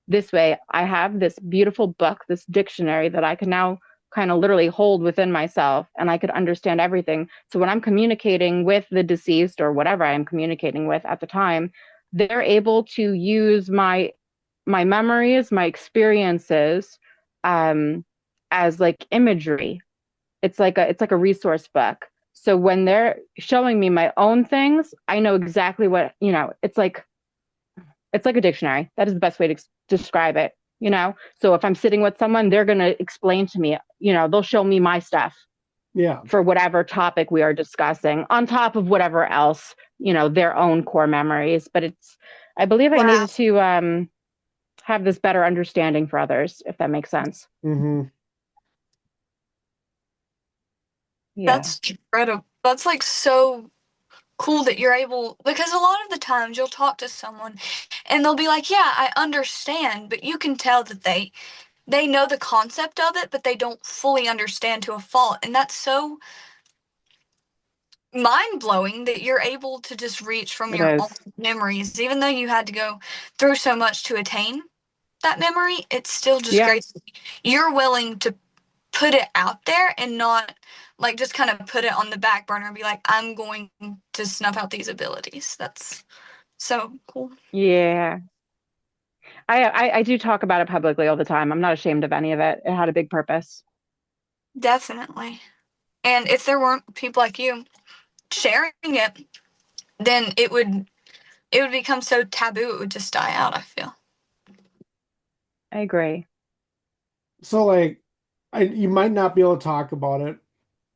This way, I have this beautiful book, this dictionary that I can now kind of literally hold within myself, and I could understand everything. So when I'm communicating with the deceased or whatever I am communicating with at the time, they're able to use my memories, my experiences, as like imagery. It's like a resource book. So when they're showing me my own things, I know exactly what, it's like a dictionary. That is the best way to describe it. So if I'm sitting with someone, they're going to explain to me, they'll show me my stuff Yeah. for whatever topic we are discussing, on top of whatever else, their own core memories. But I believe I Wow. needed to have this better understanding for others, if that makes sense. Mm-hmm. Yeah. That's incredible. That's like so cool that you're able, because a lot of the times you'll talk to someone and they'll be like, "Yeah, I understand," but you can tell that they know the concept of it, but they don't fully understand to a fault. And that's so mind-blowing that you're able to just reach from It your own is. memories, even though you had to go through so much to attain that memory. It's still just Yeah. great. You're willing to put it out there and not like just kind of put it on the back burner and be like, I'm going to snuff out these abilities. That's so cool. Yeah. I do talk about it publicly all the time. I'm not ashamed of any of it. It had a big purpose. Definitely. And if there weren't people like you sharing it, then it would become so taboo it would just die out, I feel. I agree. So like, you might not be able to talk about it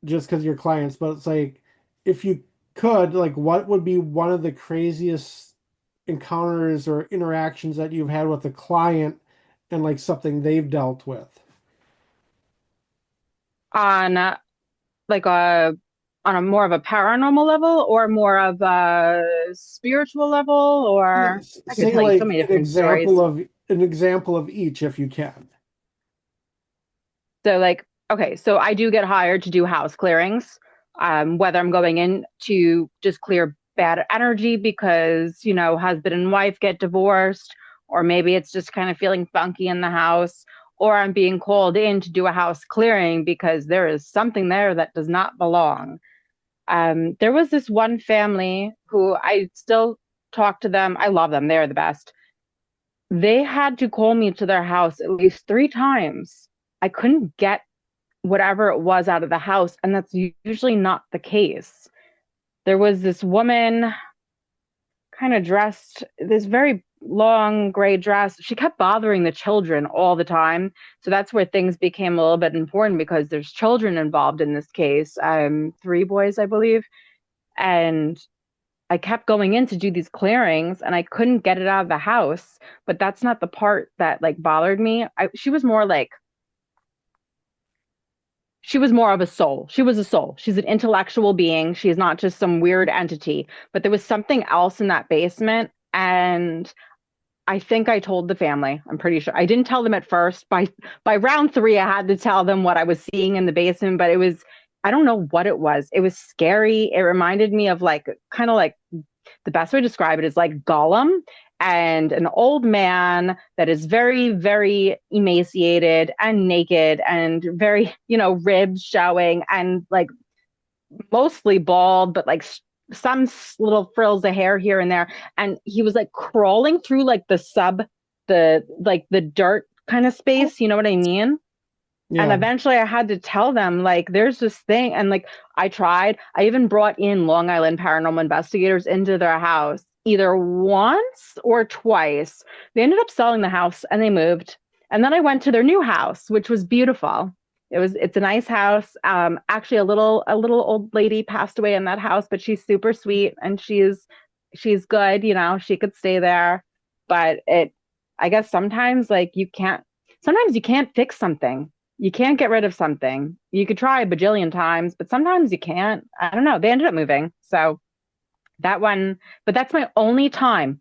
just because you're clients, but it's like, if you could, like, what would be one of the craziest encounters or interactions that you've had with a client and like something they've dealt with? On like a on a more of a paranormal level, or more of a spiritual level, or I could Say tell you so like many different stories. an example of each if you can. So like, okay, so I do get hired to do house clearings, whether I'm going in to just clear bad energy because, husband and wife get divorced, or maybe it's just kind of feeling funky in the house, or I'm being called in to do a house clearing because there is something there that does not belong. There was this one family who I still talk to them. I love them. They're the best. They had to call me to their house at least 3 times. I couldn't get whatever it was out of the house, and that's usually not the case. There was this woman kind of dressed this very long gray dress. She kept bothering the children all the time. So that's where things became a little bit important, because there's children involved in this case. 3 boys, I believe. And I kept going in to do these clearings and I couldn't get it out of the house. But that's not the part that like bothered me. She was more of a soul. She was a soul. She's an intellectual being. She's not just some weird entity. But there was something else in that basement. And I think I told the family. I'm pretty sure. I didn't tell them at first. By round 3, I had to tell them what I was seeing in the basement, but I don't know what it was. It was scary. It reminded me of like kind of like, the best way to describe it is like Gollum, and an old man that is very, very emaciated and naked and very, ribs showing, and like mostly bald, but like some little frills of hair here and there. And he was like crawling through like the dirt kind of space. You know what I mean? And Yeah. eventually I had to tell them, like, there's this thing. And like, I even brought in Long Island paranormal investigators into their house either once or twice. They ended up selling the house and they moved. And then I went to their new house, which was beautiful. It's a nice house. Actually a little old lady passed away in that house, but she's super sweet and she's good, she could stay there. but I guess sometimes like sometimes you can't fix something. You can't get rid of something. You could try a bajillion times, but sometimes you can't. I don't know. They ended up moving. So that one, but that's the only time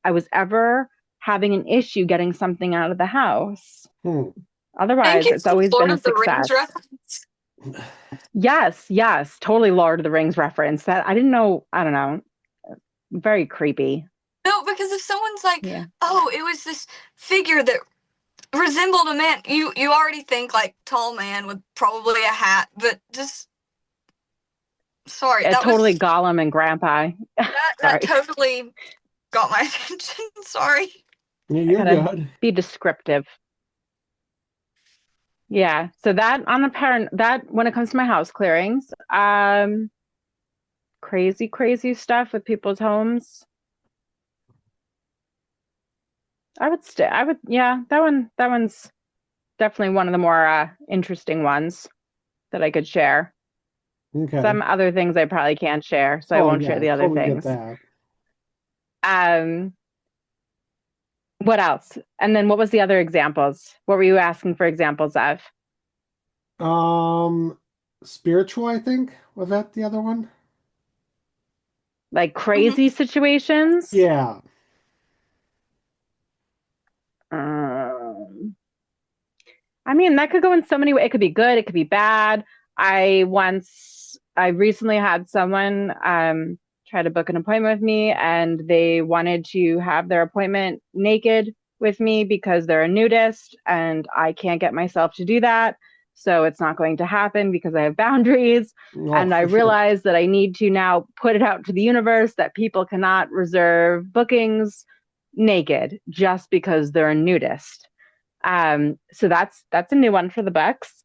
I was ever having an issue getting something out of the house. Hmm. Thank Otherwise, you it's for always Lord been a of the Rings success. reference. Yes, yes, totally Lord of the Rings reference. That I didn't know, I don't know, very creepy. No, because if someone's like, Yeah. "Oh, it was this figure that resembled a man," you already think like tall man with probably a hat, but just sorry, that was Totally Gollum and Grandpa. that Sorry. totally got my attention. Sorry. Yeah, I you're gotta good. be descriptive. Yeah. So that on a parent that when it comes to my house clearings, crazy, crazy stuff with people's homes. Yeah, that one's definitely one of the more interesting ones that I could share. Okay. Some other things I probably can't share, so I Oh won't share yeah, the other totally get things. that. Um, what else? And then what was the other examples? What were you asking for examples of? Um, spiritual, I think. Was that the other one? Like Mhm. crazy situations? Yeah. Um, I mean, that could go in so many ways. It could be good, it could be bad. I recently had someone try to book an appointment with me, and they wanted to have their appointment naked with me because they're a nudist, and I can't get myself to do that. So it's not going to happen because I have boundaries. Oh, And I for sure. realized that I need to now put it out to the universe that people cannot reserve bookings naked just because they're a nudist. So that's a new one for the books.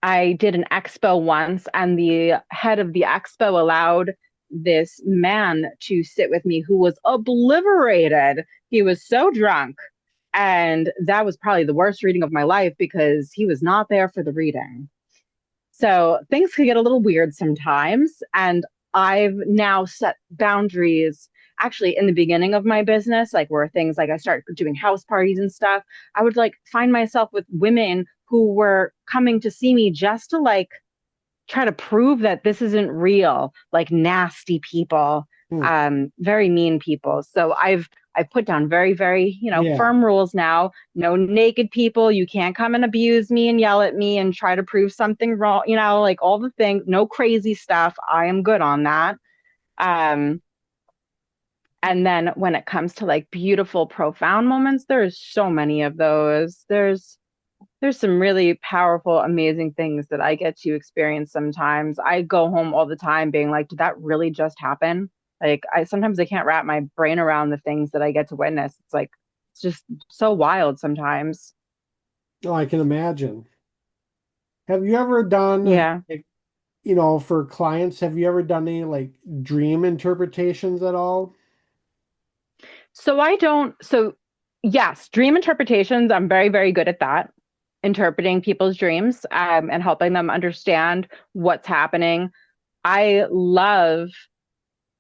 I did an expo once, and the head of the expo allowed this man to sit with me who was obliterated. He was so drunk. And that was probably the worst reading of my life because he was not there for the reading. So things can get a little weird sometimes. And I've now set boundaries actually in the beginning of my business, like where things like I start doing house parties and stuff. I would like find myself with women who were coming to see me just to like try to prove that this isn't real, like nasty people, Hmm. very mean people. So I've put down very, very, Yeah. firm rules now. No naked people. You can't come and abuse me and yell at me and try to prove something wrong, like all the things, no crazy stuff. I am good on that. Um, and then when it comes to like beautiful, profound moments, there's so many of those. There's some really powerful, amazing things that I get to experience sometimes. I go home all the time being like, did that really just happen? Like I sometimes I can't wrap my brain around the things that I get to witness. It's like it's just so wild sometimes. Oh, I can imagine. Have you ever done, Yeah. like, for clients, have you ever done any like dream interpretations at all? So I don't so yes, dream interpretations, I'm very, very good at that. Interpreting people's dreams and helping them understand what's happening. I love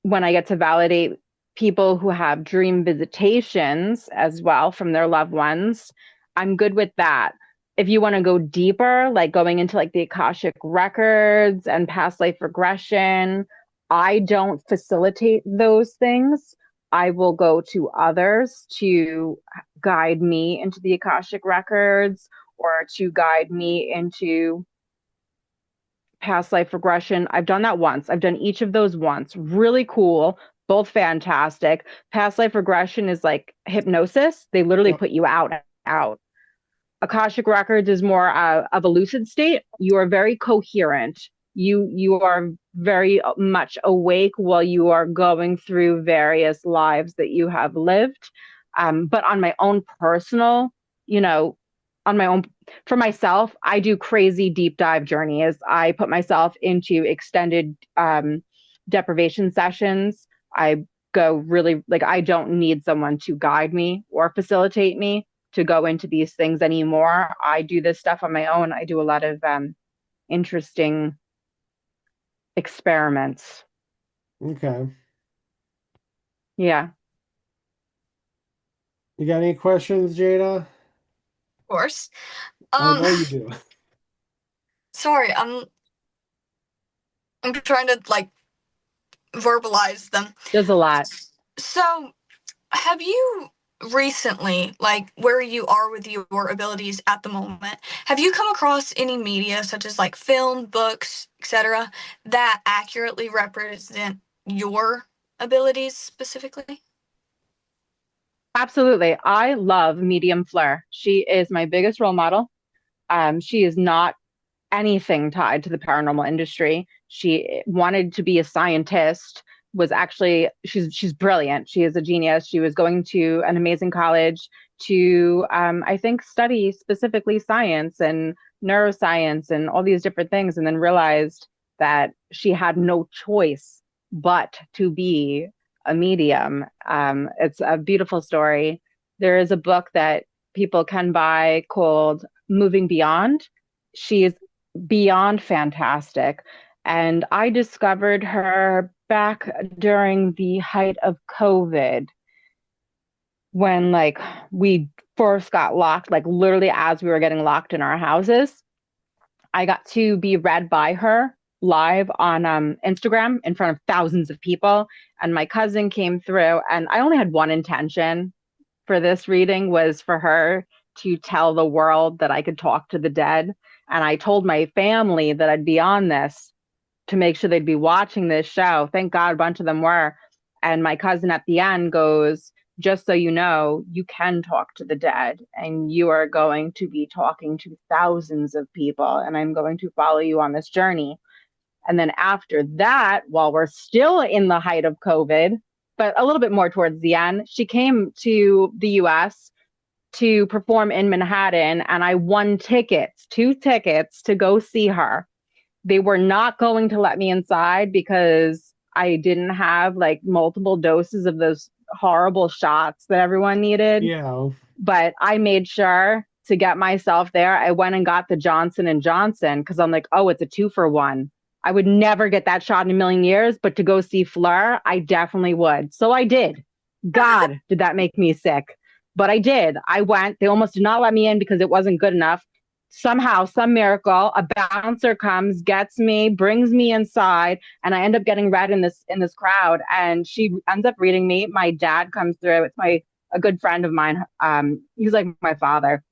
when I get to validate people who have dream visitations as well from their loved ones. I'm good with that. If you want to go deeper, like going into like the Akashic records and past life regression, I don't facilitate those things. I will go to others to guide me into the Akashic records or to guide me into past life regression. I've done that once. I've done each of those once. Really cool, both fantastic. Past life regression is like hypnosis. They literally Yep. put you out. Akashic records is more of a lucid state. You are very coherent. You are very much awake while you are going through various lives that you have lived. But on my own personal, you know, on my own for myself, I do crazy deep dive journeys. I put myself into extended deprivation sessions. I go really like I don't need someone to guide me or facilitate me to go into these things anymore. I do this stuff on my own. I do a lot of interesting experiments. Okay. Yeah. You got any questions, Jada? Of course. I Um, know you do. sorry, I'm trying to like verbalize them. There's a lot. So, have you recently, like where you are with your abilities at the moment, have you come across any media such as like film, books, etc., that accurately represent your abilities specifically? Absolutely. I love Medium Fleur. She is my biggest role model. She is not anything tied to the paranormal industry. She wanted to be a scientist, was actually she's brilliant. She is a genius. She was going to an amazing college to I think study specifically science and neuroscience and all these different things, and then realized that she had no choice but to be a medium. It's a beautiful story. There is a book that people can buy called Moving Beyond. She is beyond fantastic. And I discovered her back during the height of COVID when like we first got locked, like literally as we were getting locked in our houses. I got to be read by her live on Instagram in front of thousands of people. And my cousin came through, and I only had one intention for this reading was for her to tell the world that I could talk to the dead. And I told my family that I'd be on this to make sure they'd be watching this show. Thank God a bunch of them were. And my cousin at the end goes, just so you know, you can talk to the dead and you are going to be talking to thousands of people. And I'm going to follow you on this journey. And then after that, while we're still in the height of COVID, but a little bit more towards the end, she came to the US to perform in Manhattan, and I won tickets, 2 tickets to go see her. They were not going to let me inside because I didn't have like multiple doses of those horrible shots that everyone needed. Yeah. But I made sure to get myself there. I went and got the Johnson and Johnson because I'm like, oh, it's a 2-for-1. I would never get that shot in a million years, but to go see Fleur, I definitely would. So I did. God, did that make me sick? But I did. I went. They almost did not let me in because it wasn't good enough. Somehow, some miracle, a bouncer comes, gets me, brings me inside, and I end up getting read in this crowd. And she ends up reading me. My dad comes through. It's my a good friend of mine. He's like my father,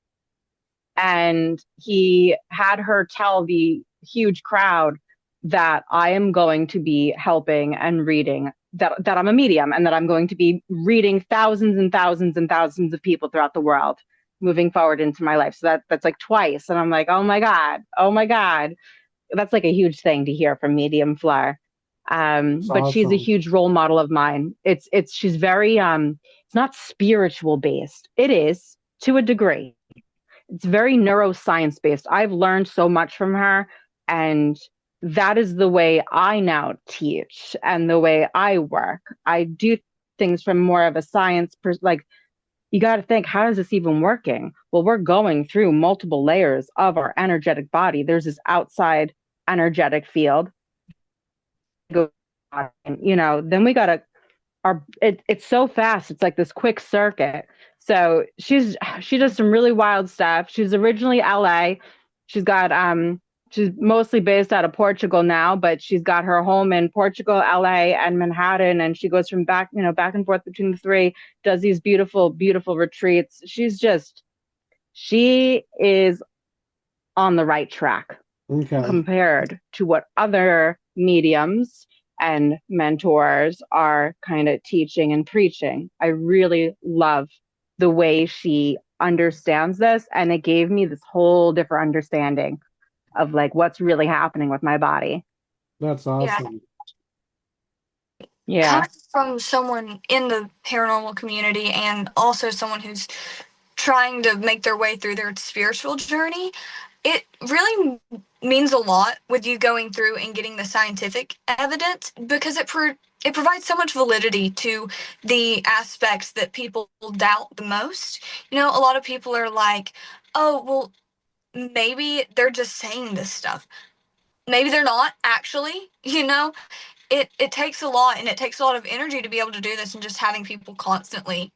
and he had her tell the huge crowd that I am going to be helping and reading, that I'm a medium and that I'm going to be reading thousands and thousands and thousands of people throughout the world moving forward into my life. So that's like twice. And I'm like, oh my God, oh my God. That's like a huge thing to hear from Medium Fleur. It's But she's a awesome. huge role model of mine. It's she's very it's not spiritual based. It is to a degree. It's very neuroscience based. I've learned so much from her, and that is the way I now teach and the way I work. I do things from more of a science like you got to think, how is this even working? Well, we're going through multiple layers of our energetic body. There's this outside energetic field, then we got to it's so fast. It's like this quick circuit. So she does some really wild stuff. She's originally LA. She's got she's mostly based out of Portugal now, but she's got her home in Portugal, LA, and Manhattan, and she goes from back and forth between the three, does these beautiful, beautiful retreats. She is on the right track Okay. compared to what other mediums and mentors are kind of teaching and preaching. I really love the way she understands this, and it gave me this whole different understanding of like what's really happening with my body. That's Yeah. awesome. Yeah. Coming from someone in the paranormal community and also someone who's trying to make their way through their spiritual journey, it really means a lot with you going through and getting the scientific evidence because it provides so much validity to the aspects that people doubt the most. A lot of people are like, oh, well, maybe they're just saying this stuff. Maybe they're not actually. It takes a lot, and it takes a lot of energy to be able to do this, and just having people constantly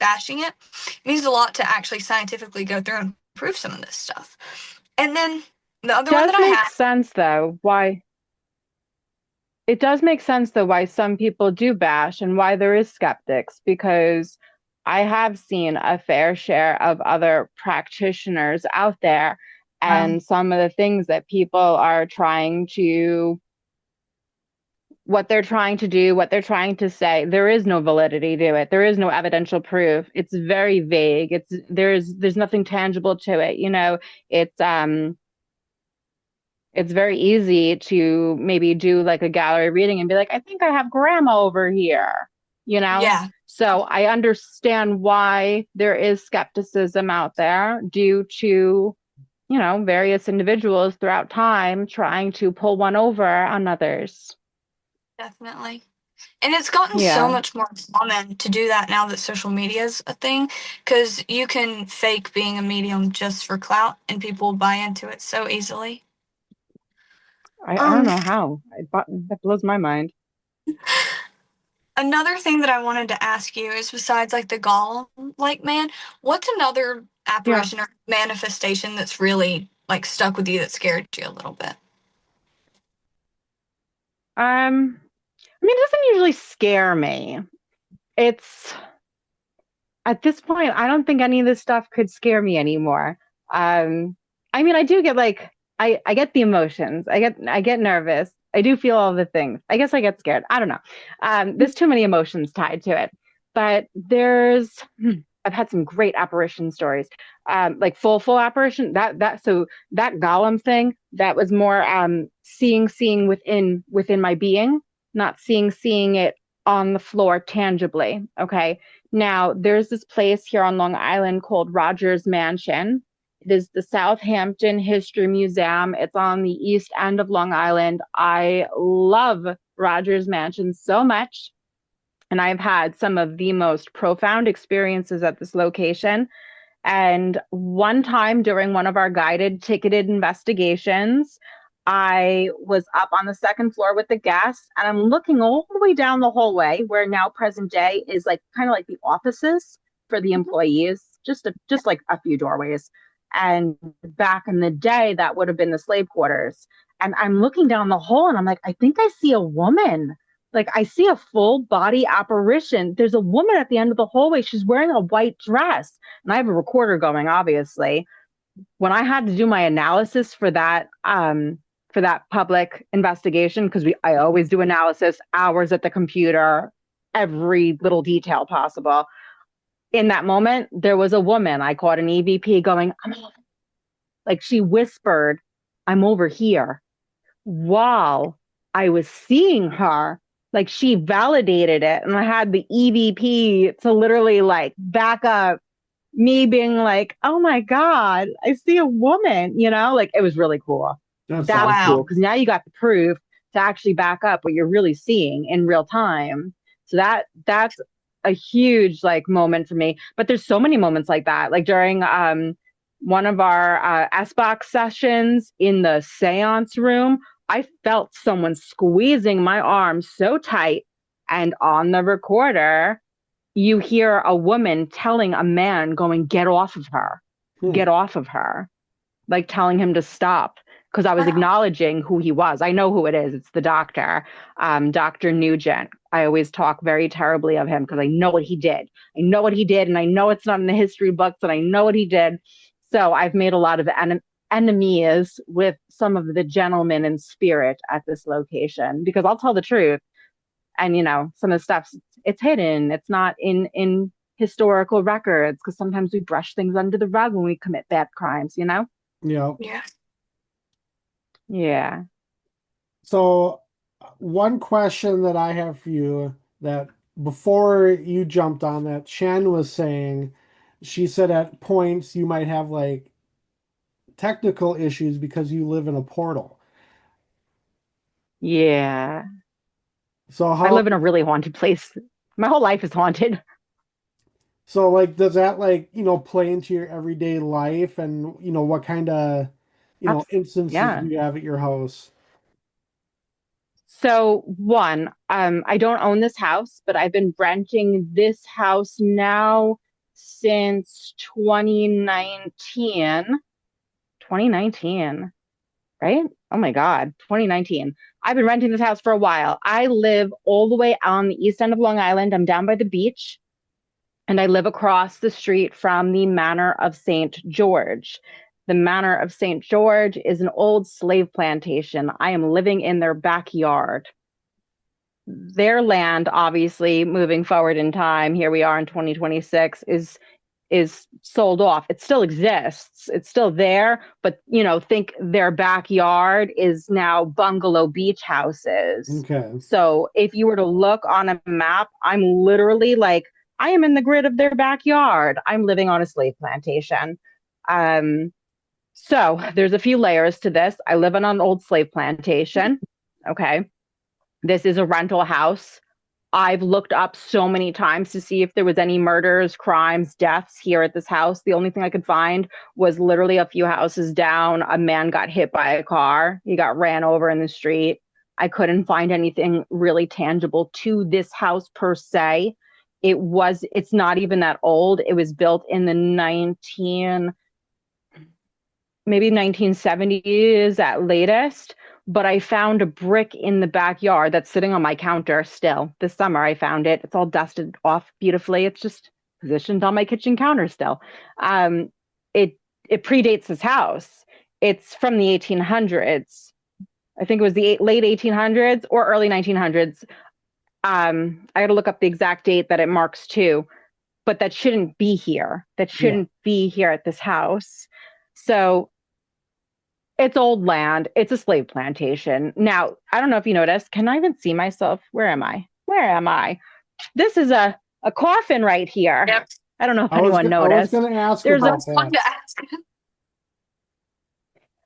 bashing it. It means a lot to actually scientifically go through and prove some of this stuff. And then the other one that Does I make have, sense though why it does make sense though why some people do bash and why there is skeptics, because I have seen a fair share of other practitioners out there, and some of the things that people are trying to what they're trying to do, what they're trying to say, there is no validity to it. There is no evidential proof. It's very vague. There's nothing tangible to it. It's it's very easy to maybe do like a gallery reading and be like, I think I have grandma over here, you know? yeah, So I understand why there is skepticism out there due to, various individuals throughout time trying to pull one over on others. definitely. And it's gotten so Yeah. much more common to do that now that social media is a thing, because you can fake being a medium just for clout and people buy into it so easily. I don't Um, know how. That blows my mind. Another thing that I wanted to ask you is, besides like the golem like man, what's another Yeah. apparition or manifestation that's really like stuck with you that scared you a little bit? I mean, it doesn't usually scare me. It's At this point, I don't think any of this stuff could scare me anymore. I mean, I do get like I get the emotions. I get nervous. I do feel all the things. I guess I get scared. I don't know. There's too many emotions tied to it. But I've had some great apparition stories. Like full apparition. That golem thing, that was more seeing within my being, not seeing it on the floor tangibly. Okay. Now, there's this place here on Long Island called Rogers Mansion. It is the Southampton History Museum. It's on the east end of Long Island. I love Rogers Mansion so much, and I've had some of the most profound experiences at this location. And one time during one of our guided ticketed investigations, I was up on the second floor with the guests, and I'm looking all the way down the hallway where now present day is like kind of like the offices for the employees, just like a few doorways. And back in the day, that would have been the slave quarters. And I'm looking down the hall and I'm like, I think I see a woman. Like I see a full body apparition. There's a woman at the end of the hallway. She's wearing a white dress, and I have a recorder going, obviously. When I had to do my analysis for that public investigation, because I always do analysis, hours at the computer, every little detail possible. In that moment, there was a woman. I caught an EVP going, like she whispered, I'm over here, while I was seeing her. Like she validated it. And I had the EVP to literally like back up me being like, oh my God, I see a woman, like it was really cool. That's That's awesome. cool Wow. because now you got the proof to actually back up what you're really seeing in real time. So that's a huge like moment for me. But there's so many moments like that. Like during one of our SBOX sessions in the seance room, I felt someone squeezing my arm so tight. And on the recorder, you hear a woman telling a man going, get off of her, get off of her, like telling him to stop. Because I was acknowledging who he was. I know who it is. It's the doctor, Dr. Nugent. I always talk very terribly of him because I know what he did. I know what he did, and I know it's not in the history books, and I know what he did. So I've made a lot of enemies with some of the gentlemen in spirit at this location, because I'll tell the truth. And some of the stuff, it's hidden. It's not in historical records, because sometimes we brush things under the rug when we commit bad crimes. Yeah. Yeah. Yeah. So, one question that I have for you, that before you jumped on that, Shan was saying, she said at points you might have like technical issues because you live in a portal. Yeah. So I how, live in a really haunted place. My whole life is haunted. so like does that like, play into your everyday life, and what kind of, instances do Yeah. you have at your house? So one, I don't own this house, but I've been renting this house now since 2019. 2019, right? Oh my God, 2019. I've been renting this house for a while. I live all the way on the east end of Long Island. I'm down by the beach, and I live across the street from the Manor of St. George. The Manor of St. George is an old slave plantation. I am living in their backyard. Their land, obviously, moving forward in time, here we are in 2026, is sold off. It still exists. It's still there, but think their backyard is now bungalow beach houses. Okay. So if you were to look on a map, I'm literally like, I am in the grid of their backyard. I'm living on a slave plantation. So there's a few layers to this. I live on an old slave plantation. Okay. This is a rental house. I've looked up so many times to see if there was any murders, crimes, deaths here at this house. The only thing I could find was literally a few houses down. A man got hit by a car. He got ran over in the street. I couldn't find anything really tangible to this house per se. It's not even that old. It was built in the maybe 1970s at latest. But I found a brick in the backyard that's sitting on my counter still. This summer I found it. It's all dusted off beautifully. It's just positioned on my kitchen counter still. It predates this house. It's from the 1800s. I think it was the late 1800s or early 1900s. I got to look up the exact date that it marks too. But that shouldn't be here. That shouldn't be here at this house. So it's old land. It's a slave plantation. Now, I don't know if you noticed. Can I even see myself? Where am I? Where am I? This is a coffin right here. Yep. I don't know if anyone noticed. I was going to ask There's about Fun to that. ask.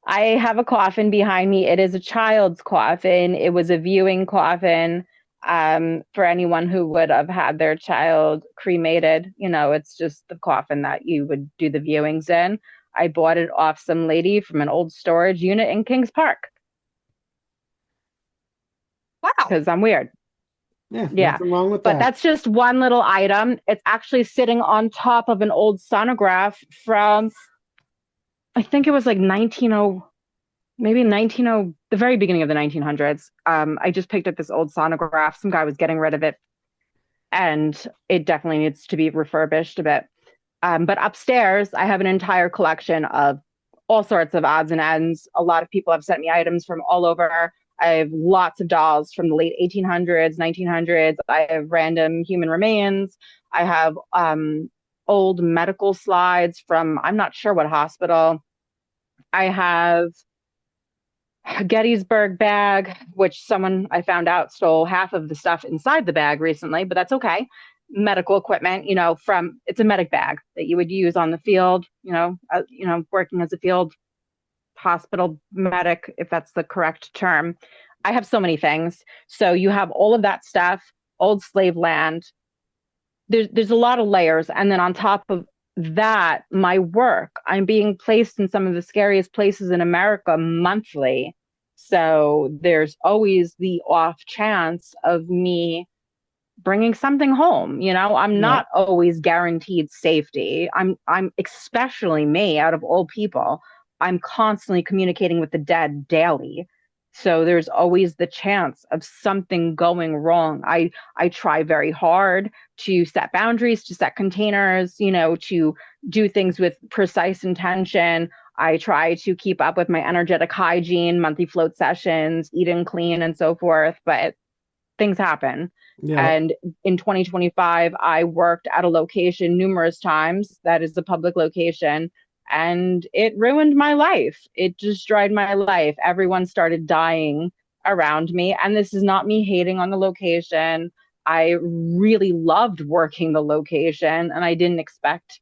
I have a coffin behind me. It is a child's coffin. It was a viewing coffin for anyone who would have had their child cremated. It's just the coffin that you would do the viewings in. I bought it off some lady from an old storage unit in Kings Park. Wow. Because I'm weird. Yeah, Yeah. nothing wrong with But that. that's just one little item. It's actually sitting on top of an old sonograph from, I think it was like maybe the very beginning of the 1900s. I just picked up this old sonograph. Some guy was getting rid of it, and it definitely needs to be refurbished a bit. But upstairs, I have an entire collection of all sorts of odds and ends. A lot of people have sent me items from all over. I have lots of dolls from the late 1800s, 1900s. I have random human remains. I have old medical slides from I'm not sure what hospital. I have a Gettysburg bag, which someone I found out stole half of the stuff inside the bag recently, but that's okay. Medical equipment, it's a medic bag that you would use on the field, working as a field hospital medic, if that's the correct term. I have so many things. So you have all of that stuff, old slave land. There's a lot of layers. And then on top of that, my work, I'm being placed in some of the scariest places in America monthly. So there's always the off chance of me bringing something home. I'm not always guaranteed safety. I'm especially me, out of all people, I'm constantly communicating with the dead daily. So there's always the chance of something going wrong. I try very hard to set boundaries, to set containers, to do things with precise intention. I try to keep up with my energetic hygiene, monthly float sessions, eat and clean, and so forth. But things happen. Yeah. And in 2025, I worked at a location numerous times that is a public location, and it ruined my life. It destroyed my life. Everyone started dying around me. And this is not me hating on the location. I really loved working the location, and I didn't expect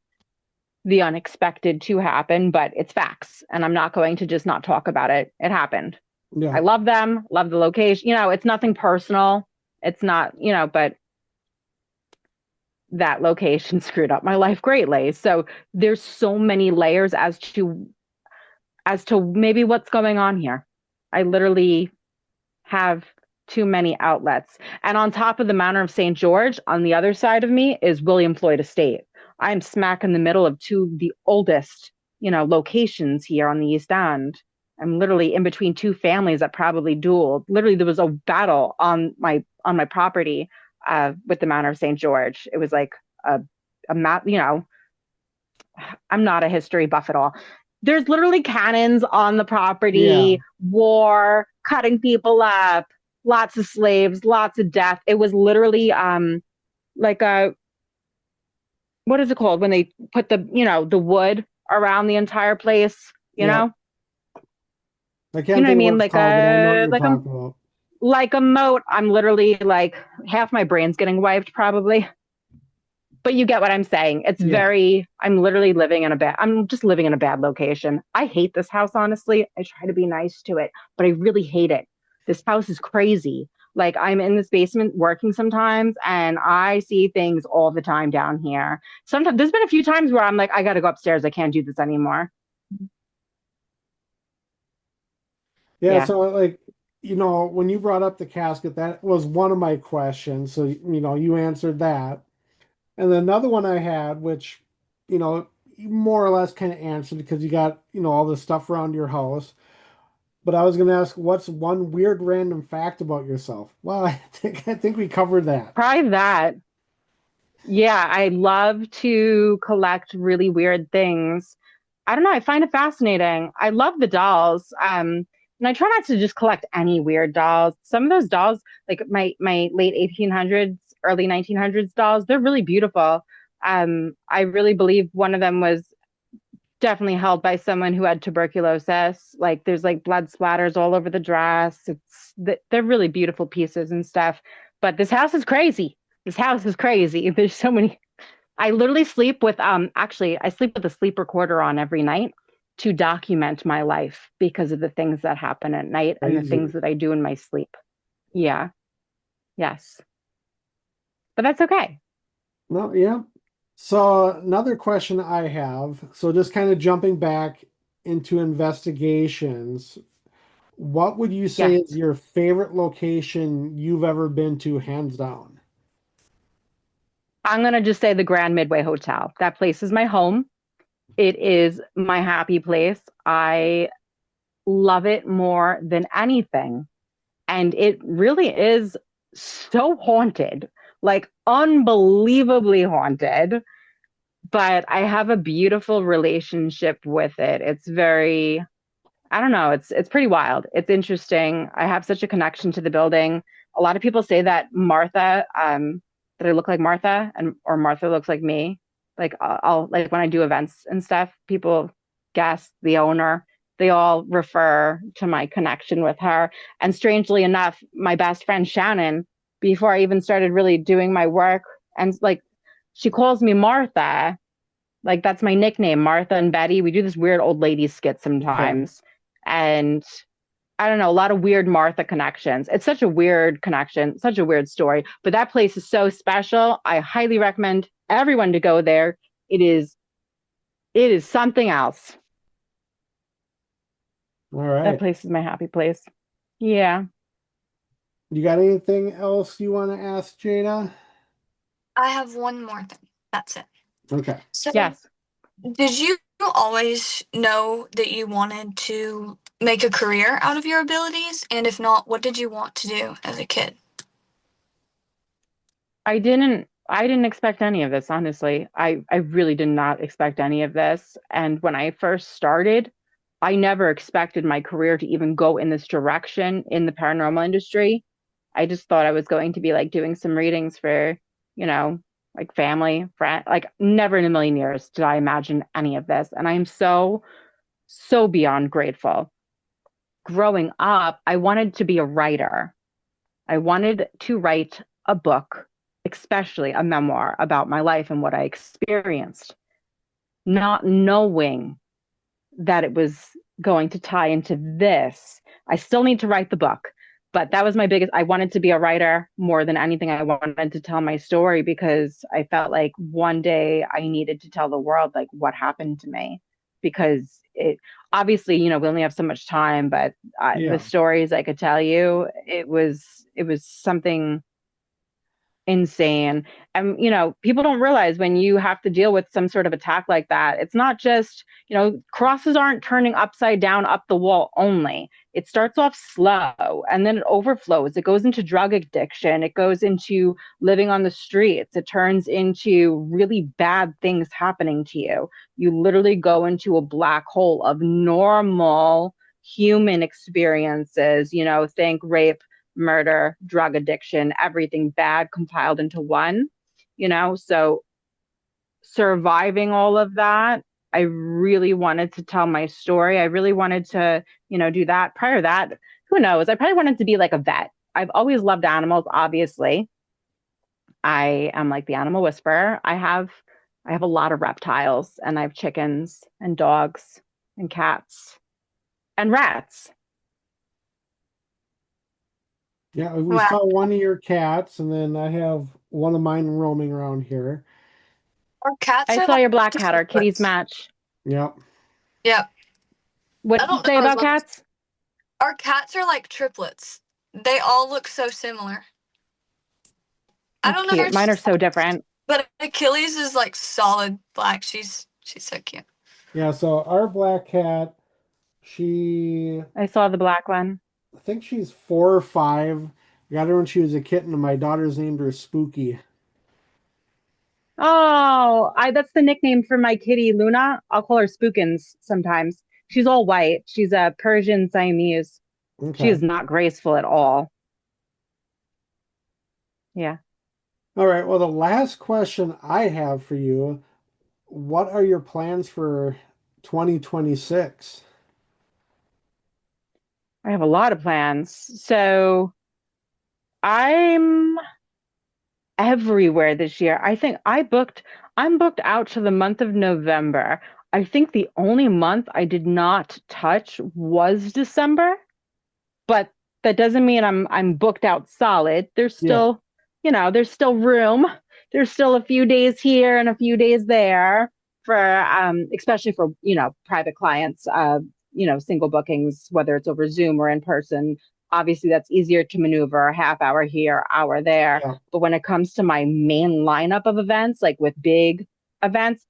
the unexpected to happen, but it's facts. And I'm not going to just not talk about it. It happened. Yeah. I love them, love the location. It's nothing personal. It's not, but that location screwed up my life greatly. So there's so many layers as to maybe what's going on here. I literally have too many outlets. And on top of the Manor of St. George, on the other side of me is William Floyd Estate. I'm smack in the middle of two of the oldest, locations here on the East End. I'm literally in between two families that probably dueled. Literally, there was a battle on my property with the Manor of St. George. It was like a map, I'm not a history buff at all. There's literally cannons on the Yeah. property, war, cutting people up, lots of slaves, lots of death. It was literally like a what is it called when they put the wood around the entire place, Yeah. I You can't know what I think of what mean? it's Like called, but I know what a you're like a talking about. like a moat. I'm literally like half my brain's getting wiped probably. But you get what I'm saying. Yeah. I'm just living in a bad location. I hate this house, honestly. I try to be nice to it, but I really hate it. This house is crazy. Like I'm in this basement working sometimes and I see things all the time down here. Sometimes there's been a few times where I'm like, I gotta go upstairs. I can't do this anymore. Yeah, Yeah. so like, when you brought up the casket, that was one of my questions. So, you answered that. And then another one I had, which, you more or less kind of answered because you got, all this stuff around your house. But I was going to ask, what's one weird random fact about yourself? Well, I think we covered that. Probably that. Yeah, I love to collect really weird things. I don't know, I find it fascinating. I love the dolls. And I try not to just collect any weird dolls. Some of those dolls, like my late 1800s, early 1900s dolls, they're really beautiful. I really believe one of them was definitely held by someone who had tuberculosis. Like there's like blood splatters all over the dress. They're really beautiful pieces and stuff. But this house is crazy. This house is crazy. There's so many. I literally sleep with actually I sleep with a sleep recorder on every night to document my life because of the things that happen at night and the things Crazy. that I do in my sleep. Yeah. Yes. But that's okay. No, yeah. So another question I have, so just kind of jumping back into investigations, what would you say Yes. is your favorite location you've ever been to, hands down? I'm going to just say the Grand Midway Hotel. That place is my home. It is my happy place. I love it more than anything. And it really is so haunted, like unbelievably haunted. But I have a beautiful relationship with it. It's very, I don't know, it's pretty wild. It's interesting. I have such a connection to the building. A lot of people say that that I look like Martha and or Martha looks like me. Like I'll like when I do events and stuff, people guess the owner. They all refer to my connection with her. And strangely enough, my best friend Shannon, before I even started really doing my work, and like she calls me Martha, like that's my nickname, Martha and Betty. We do this weird old lady skit Okay. sometimes. And I don't know, a lot of weird Martha connections. It's such a weird connection, such a weird story. But that place is so special. I highly recommend everyone to go there. It is it is something else. All That right. place is my happy place. Yeah. You got anything else you want to ask, Jada? I have one more thing. That's it. Okay. So, Yes. did you always know that you wanted to make a career out of your abilities? And if not, what did you want to do as a kid? I didn't expect any of this, honestly. I really did not expect any of this. And when I first started, I never expected my career to even go in this direction in the paranormal industry. I just thought I was going to be like doing some readings for, you know, like family, friend, like never in a million years did I imagine any of this. And I'm so, so beyond grateful. Growing up, I wanted to be a writer. I wanted to write a book, especially a memoir about my life and what I experienced, not knowing that it was going to tie into this. I still need to write the book, but that was my biggest. I wanted to be a writer more than anything. I wanted to tell my story because I felt like one day I needed to tell the world like what happened to me because it obviously, we only have so much time, but the Yeah. stories I could tell you, it was something insane. And, people don't realize when you have to deal with some sort of attack like that, it's not just, crosses aren't turning upside down up the wall only. It starts off slow and then it overflows. It goes into drug addiction. It goes into living on the streets. It turns into really bad things happening to you. You literally go into a black hole of normal human experiences, think rape, murder, drug addiction, everything bad compiled into one, So surviving all of that, I really wanted to tell my story. I really wanted to, do that. Prior to that, who knows? I probably wanted to be like a vet. I've always loved animals, obviously. I am like the animal whisperer. I have a lot of reptiles and I have chickens and dogs and cats and rats. Yeah, we Wow. saw one of your cats, and then I have one of mine roaming around here. Our cats I are saw like your black cat, our kitties triplets. match. Yep. Yeah. What I did you don't say know as about much. cats? Our cats are like triplets. They all look so similar. I That's don't know cute. her, Mine are so different. but Achilles is like solid black. She's so cute. Yeah, so our black cat, she, I saw the black one. I think she's 4 or 5. Got her when she was a kitten, and my daughter's named her Spooky. Oh, I that's the nickname for my kitty Luna. I'll call her Spookins sometimes. She's all white. She's a Persian Siamese. She Okay. is not graceful at all. Yeah. All right. Well, the last question I have for you, what are your plans for 2026? I have a lot of plans. So I'm everywhere this year. I think I'm booked out to the month of November. I think the only month I did not touch was December, but that doesn't mean I'm booked out solid. Yeah. There's still room. There's still a few days here and a few days there for especially for, private clients, single bookings, whether it's over Zoom or in person. Obviously that's easier to maneuver, a half hour here, hour there. Yeah. But when it comes to my main lineup of events, like with big events,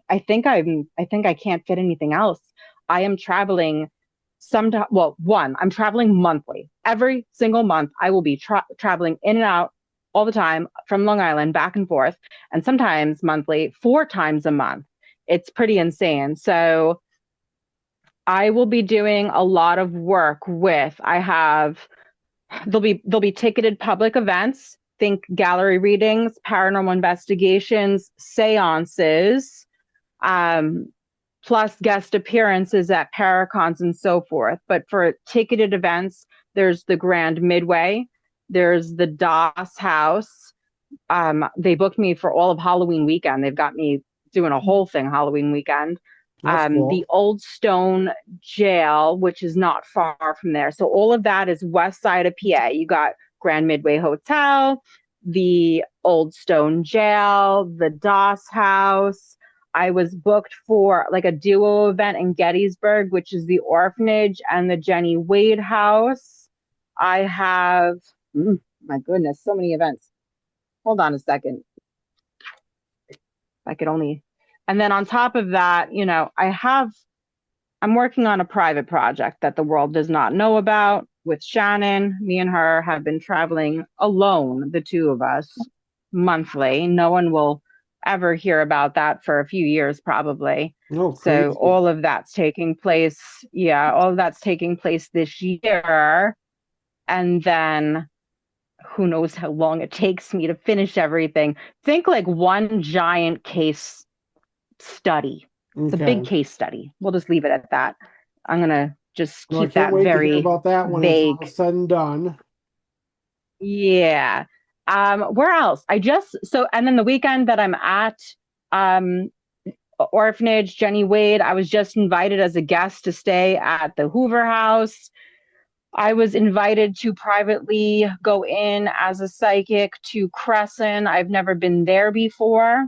I think I can't fit anything else. I am traveling I'm traveling monthly. Every single month, I will be traveling in and out all the time from Long Island back and forth, and sometimes monthly, 4 times a month. It's pretty insane. So I will be doing a lot of work with. There'll be ticketed public events. Think gallery readings, paranormal investigations, seances. Um, Plus guest appearances at Paracons and so forth. But for ticketed events, there's the Grand Midway, there's the Doss House. They booked me for all of Halloween weekend. They've got me doing a whole thing Halloween weekend. That's The cool. Old Stone Jail, which is not far from there. So all of that is west side of PA. You got Grand Midway Hotel, the Old Stone Jail, the Doss House. I was booked for like a duo event in Gettysburg, which is the orphanage and the Jenny Wade House. I have, my goodness, so many events. Hold on a second. I could only, and then on top of that, I'm working on a private project that the world does not know about with Shannon. Me and her have been traveling alone, the two of us, monthly. No one will ever hear about that for a few years, probably. Oh, So crazy. all of that's taking place. Yeah, all of that's taking place this year. And then who knows how long it takes me to finish everything. Think like one giant case study. It's a big Okay. case study. We'll just leave it at that. I'm going to just Well, I keep can't that wait to hear very about that when it's all vague. said and done. Yeah. Where else? And then the weekend that I'm at um, Orphanage, Jenny Wade, I was just invited as a guest to stay at the Hoover House. I was invited to privately go in as a psychic to Crescent. I've never been there before.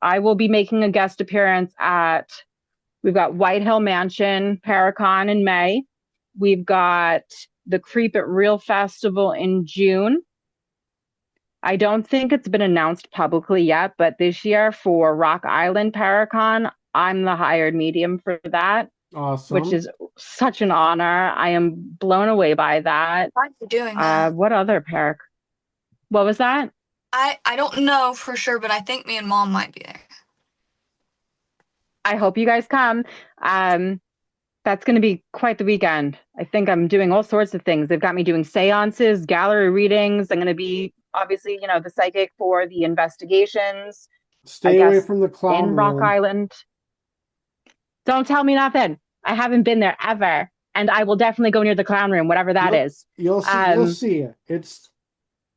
I will be making a guest appearance we've got White Hill Mansion, Paracon in May. We've got the Creep at Real Festival in June. I don't think it's been announced publicly yet, but this year for Rock Island Paracon, I'm the hired medium for that, which Awesome. is such an honor. I am blown away by that. Why are you doing that? What other parac? What was that? I don't know for sure, but I think me and mom might be there. I hope you guys come. That's going to be quite the weekend. I think I'm doing all sorts of things. They've got me doing seances, gallery readings. I'm going to be obviously, the psychic for the investigations, I Stay away guess, from the clown in Rock room. Island. Don't tell me nothing. I haven't been there ever. And I will definitely go near the clown room, whatever that You'll is. you'll see you'll see it. It's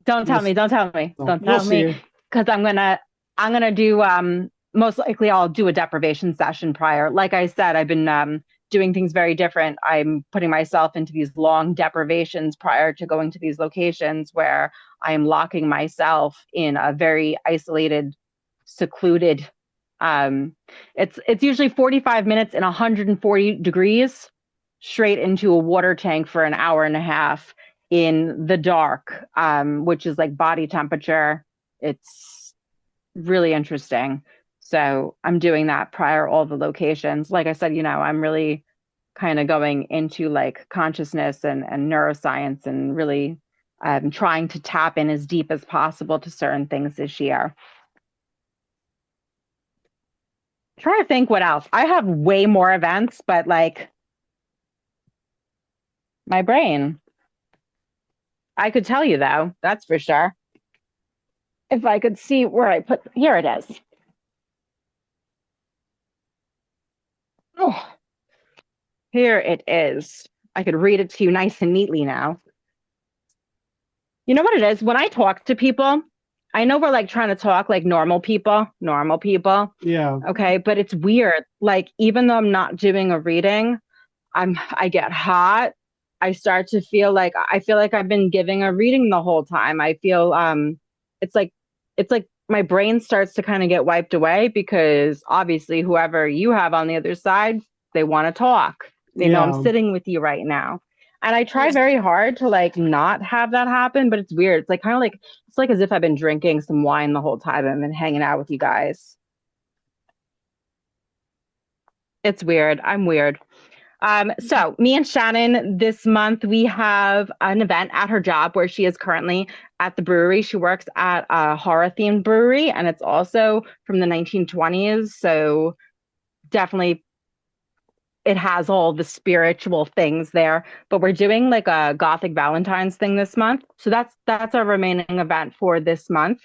Don't you'll tell me, don't tell me, no, don't you'll tell me, see. because I'm gonna do most likely I'll do a deprivation session prior. Like I said, I've been doing things very different. I'm putting myself into these long deprivations prior to going to these locations where I am locking myself in a very isolated, secluded. Um, it's usually 45 minutes and 140 degrees straight into a water tank for an hour and a half in the dark, which is like body temperature. It's really interesting. So I'm doing that prior all the locations. Like I said, I'm really kind of going into like consciousness and neuroscience and really trying to tap in as deep as possible to certain things this year. Trying to think what else. I have way more events, but like my brain. I could tell you though, that's for sure. If I could see where I put, here it is. Oh, here it is. I could read it to you nice and neatly now. You know what it is? When I talk to people, I know we're like trying to talk like normal people, Yeah. okay? But it's weird. Like, even though I'm not doing a reading, I get hot. I start to feel like I've been giving a reading the whole time. I feel it's like my brain starts to kind of get wiped away because obviously whoever you have on the other side, they want to talk. They know I'm Yeah. sitting with you right now. And I try Yeah. very hard to like not have that happen, but it's weird. It's like kind of like it's like as if I've been drinking some wine the whole time and been hanging out with you guys. It's weird. I'm weird. So me and Shannon this month we have an event at her job where she is currently at the brewery. She works at a horror themed brewery and it's also from the 1920s. So definitely it has all the spiritual things there. But we're doing like a Gothic Valentine's thing this month. So that's our remaining event for this month.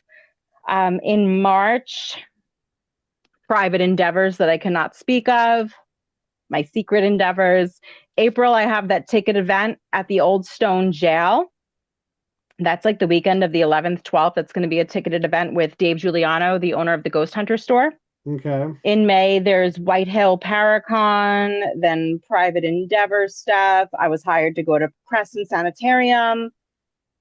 In March, private endeavors that I cannot speak of, my secret endeavors. April, I have that ticket event at the Old Stone Jail. That's like the weekend of the 11th, 12th. It's going to be a ticketed event with Dave Giuliano, the owner of the Ghost Hunter store. Okay. In May, there's White Hill Paracon, then private endeavor stuff. I was hired to go to Crescent Sanitarium,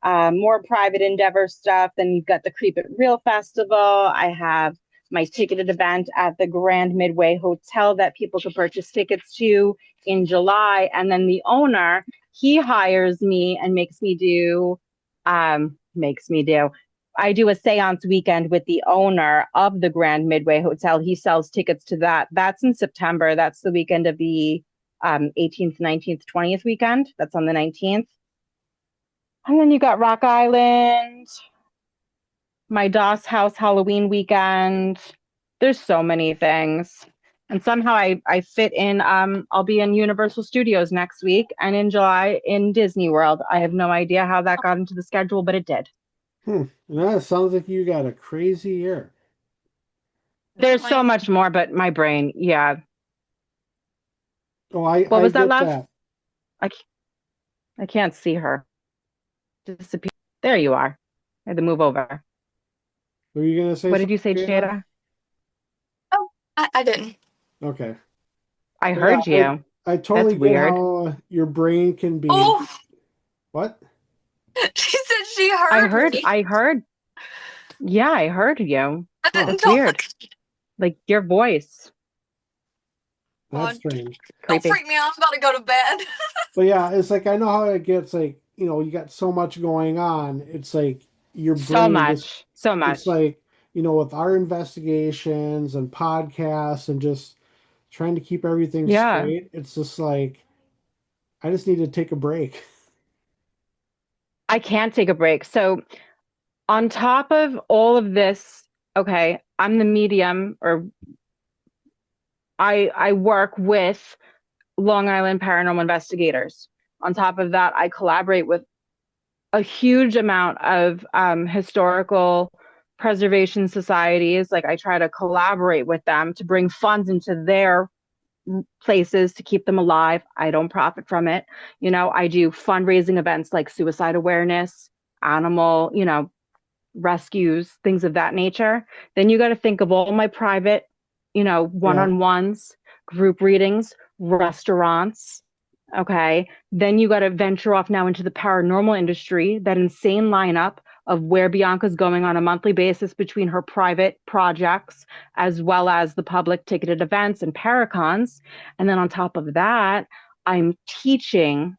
more private endeavor stuff. Then you've got the Creep It Real Festival. I have my ticketed event at the Grand Midway Hotel that people could purchase tickets to in July. And then the owner, he hires me and I do a seance weekend with the owner of the Grand Midway Hotel. He sells tickets to that. That's in September. That's the weekend of the 18th, 19th, 20th weekend. That's on the 19th. And then you got Rock Island, my DOS house Halloween weekend. There's so many things. And somehow I fit in, I'll be in Universal Studios next week and in July in Disney World. I have no idea how that got into the schedule, but it did. That sounds like you got a crazy year. There's so much more, but my brain, yeah. Oh, I What I was that, get love? that. I can't see her. Disappear. There you are. I had to move over. Were you gonna say What did you say, something, Jada? Jada? Oh, I didn't. Okay. I Yeah, heard I you. I That's totally get weird. how your brain can be. Oh, What? she said she heard me. I heard. Yeah, I heard you. I Huh. didn't That's talk. weird. Like your voice. That's God, strange. don't Creepy. freak me out. I'm about to go to bed. But yeah, it's like I know how it gets like, you got so much going on. It's like your So brain just, much, so it's much. like, with our investigations and podcasts and just trying to keep everything Yeah, straight, it's just like, I just need to take a break. I can't take a break. So on top of all of this, okay, I'm the medium, or I work with Long Island paranormal investigators. On top of that, I collaborate with a huge amount of historical preservation societies. Like I try to collaborate with them to bring funds into their places to keep them alive. I don't profit from it. I do fundraising events like suicide awareness, animal, rescues, things of that nature. Then you got to think of all my private, Yeah, one-on-ones, group readings, restaurants. Okay. Then you got to venture off now into the paranormal industry, that insane lineup of where Bianca's going on a monthly basis between her private projects as well as the public ticketed events and paracons. And then on top of that, I'm mentoring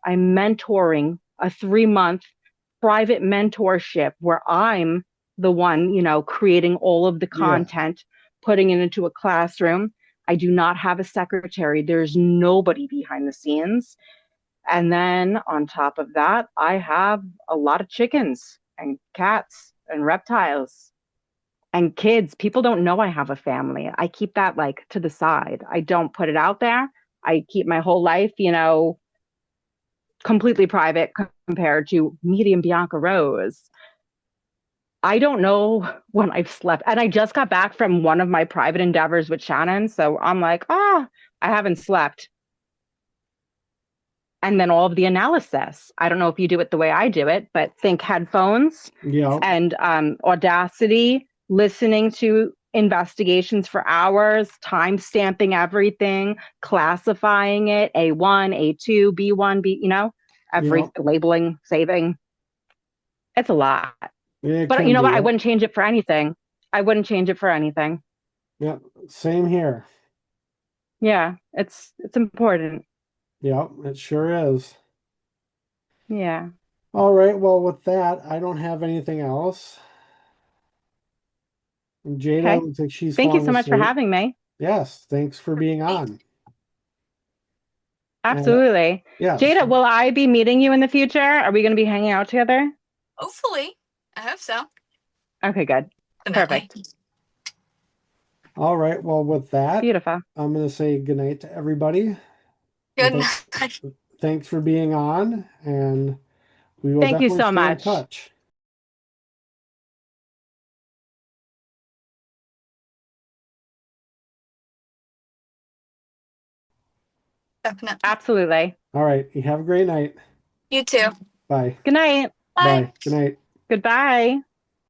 a 3-month private mentorship where I'm the one, creating all of the yeah, content, putting it into a classroom. I do not have a secretary. There's nobody behind the scenes. And then on top of that, I have a lot of chickens and cats and reptiles and kids. People don't know I have a family. I keep that like to the side. I don't put it out there. I keep my whole life, completely private compared to medium Bianca Rose. I don't know when I've slept. And I just got back from one of my private endeavors with Shannon. So I'm like, I haven't slept. And then all of the analysis. I don't know if you do it the way I do it, but think headphones yeah, and Audacity, listening to investigations for hours, time stamping everything, classifying it, A1, A2, B1, yeah. every labeling, saving. It's a lot. It But can you know be. what? I Yep, wouldn't change it for anything. I wouldn't change it for anything. yep. Same here. Yeah, it's important. Yep, it sure is. Yeah. All right. Well, with that, I don't have anything else. Jada Okay. looks like she's Thank you falling so much for asleep. having me. Yes, thanks for being Thank on. And Absolutely. yes, Jada, will I be meeting you in the future? Are we going to be hanging out together? Hopefully. I hope so. Okay, good. Definitely. Perfect. all right. Well, with that, Beautiful. I'm going to say goodnight to everybody. And Good night. thanks for being on. And we will Thank you definitely so stay in much. touch. Definitely. Absolutely. All right. You have a great night. You too. Bye. Good night. Bye. Bye. Good night. Goodbye.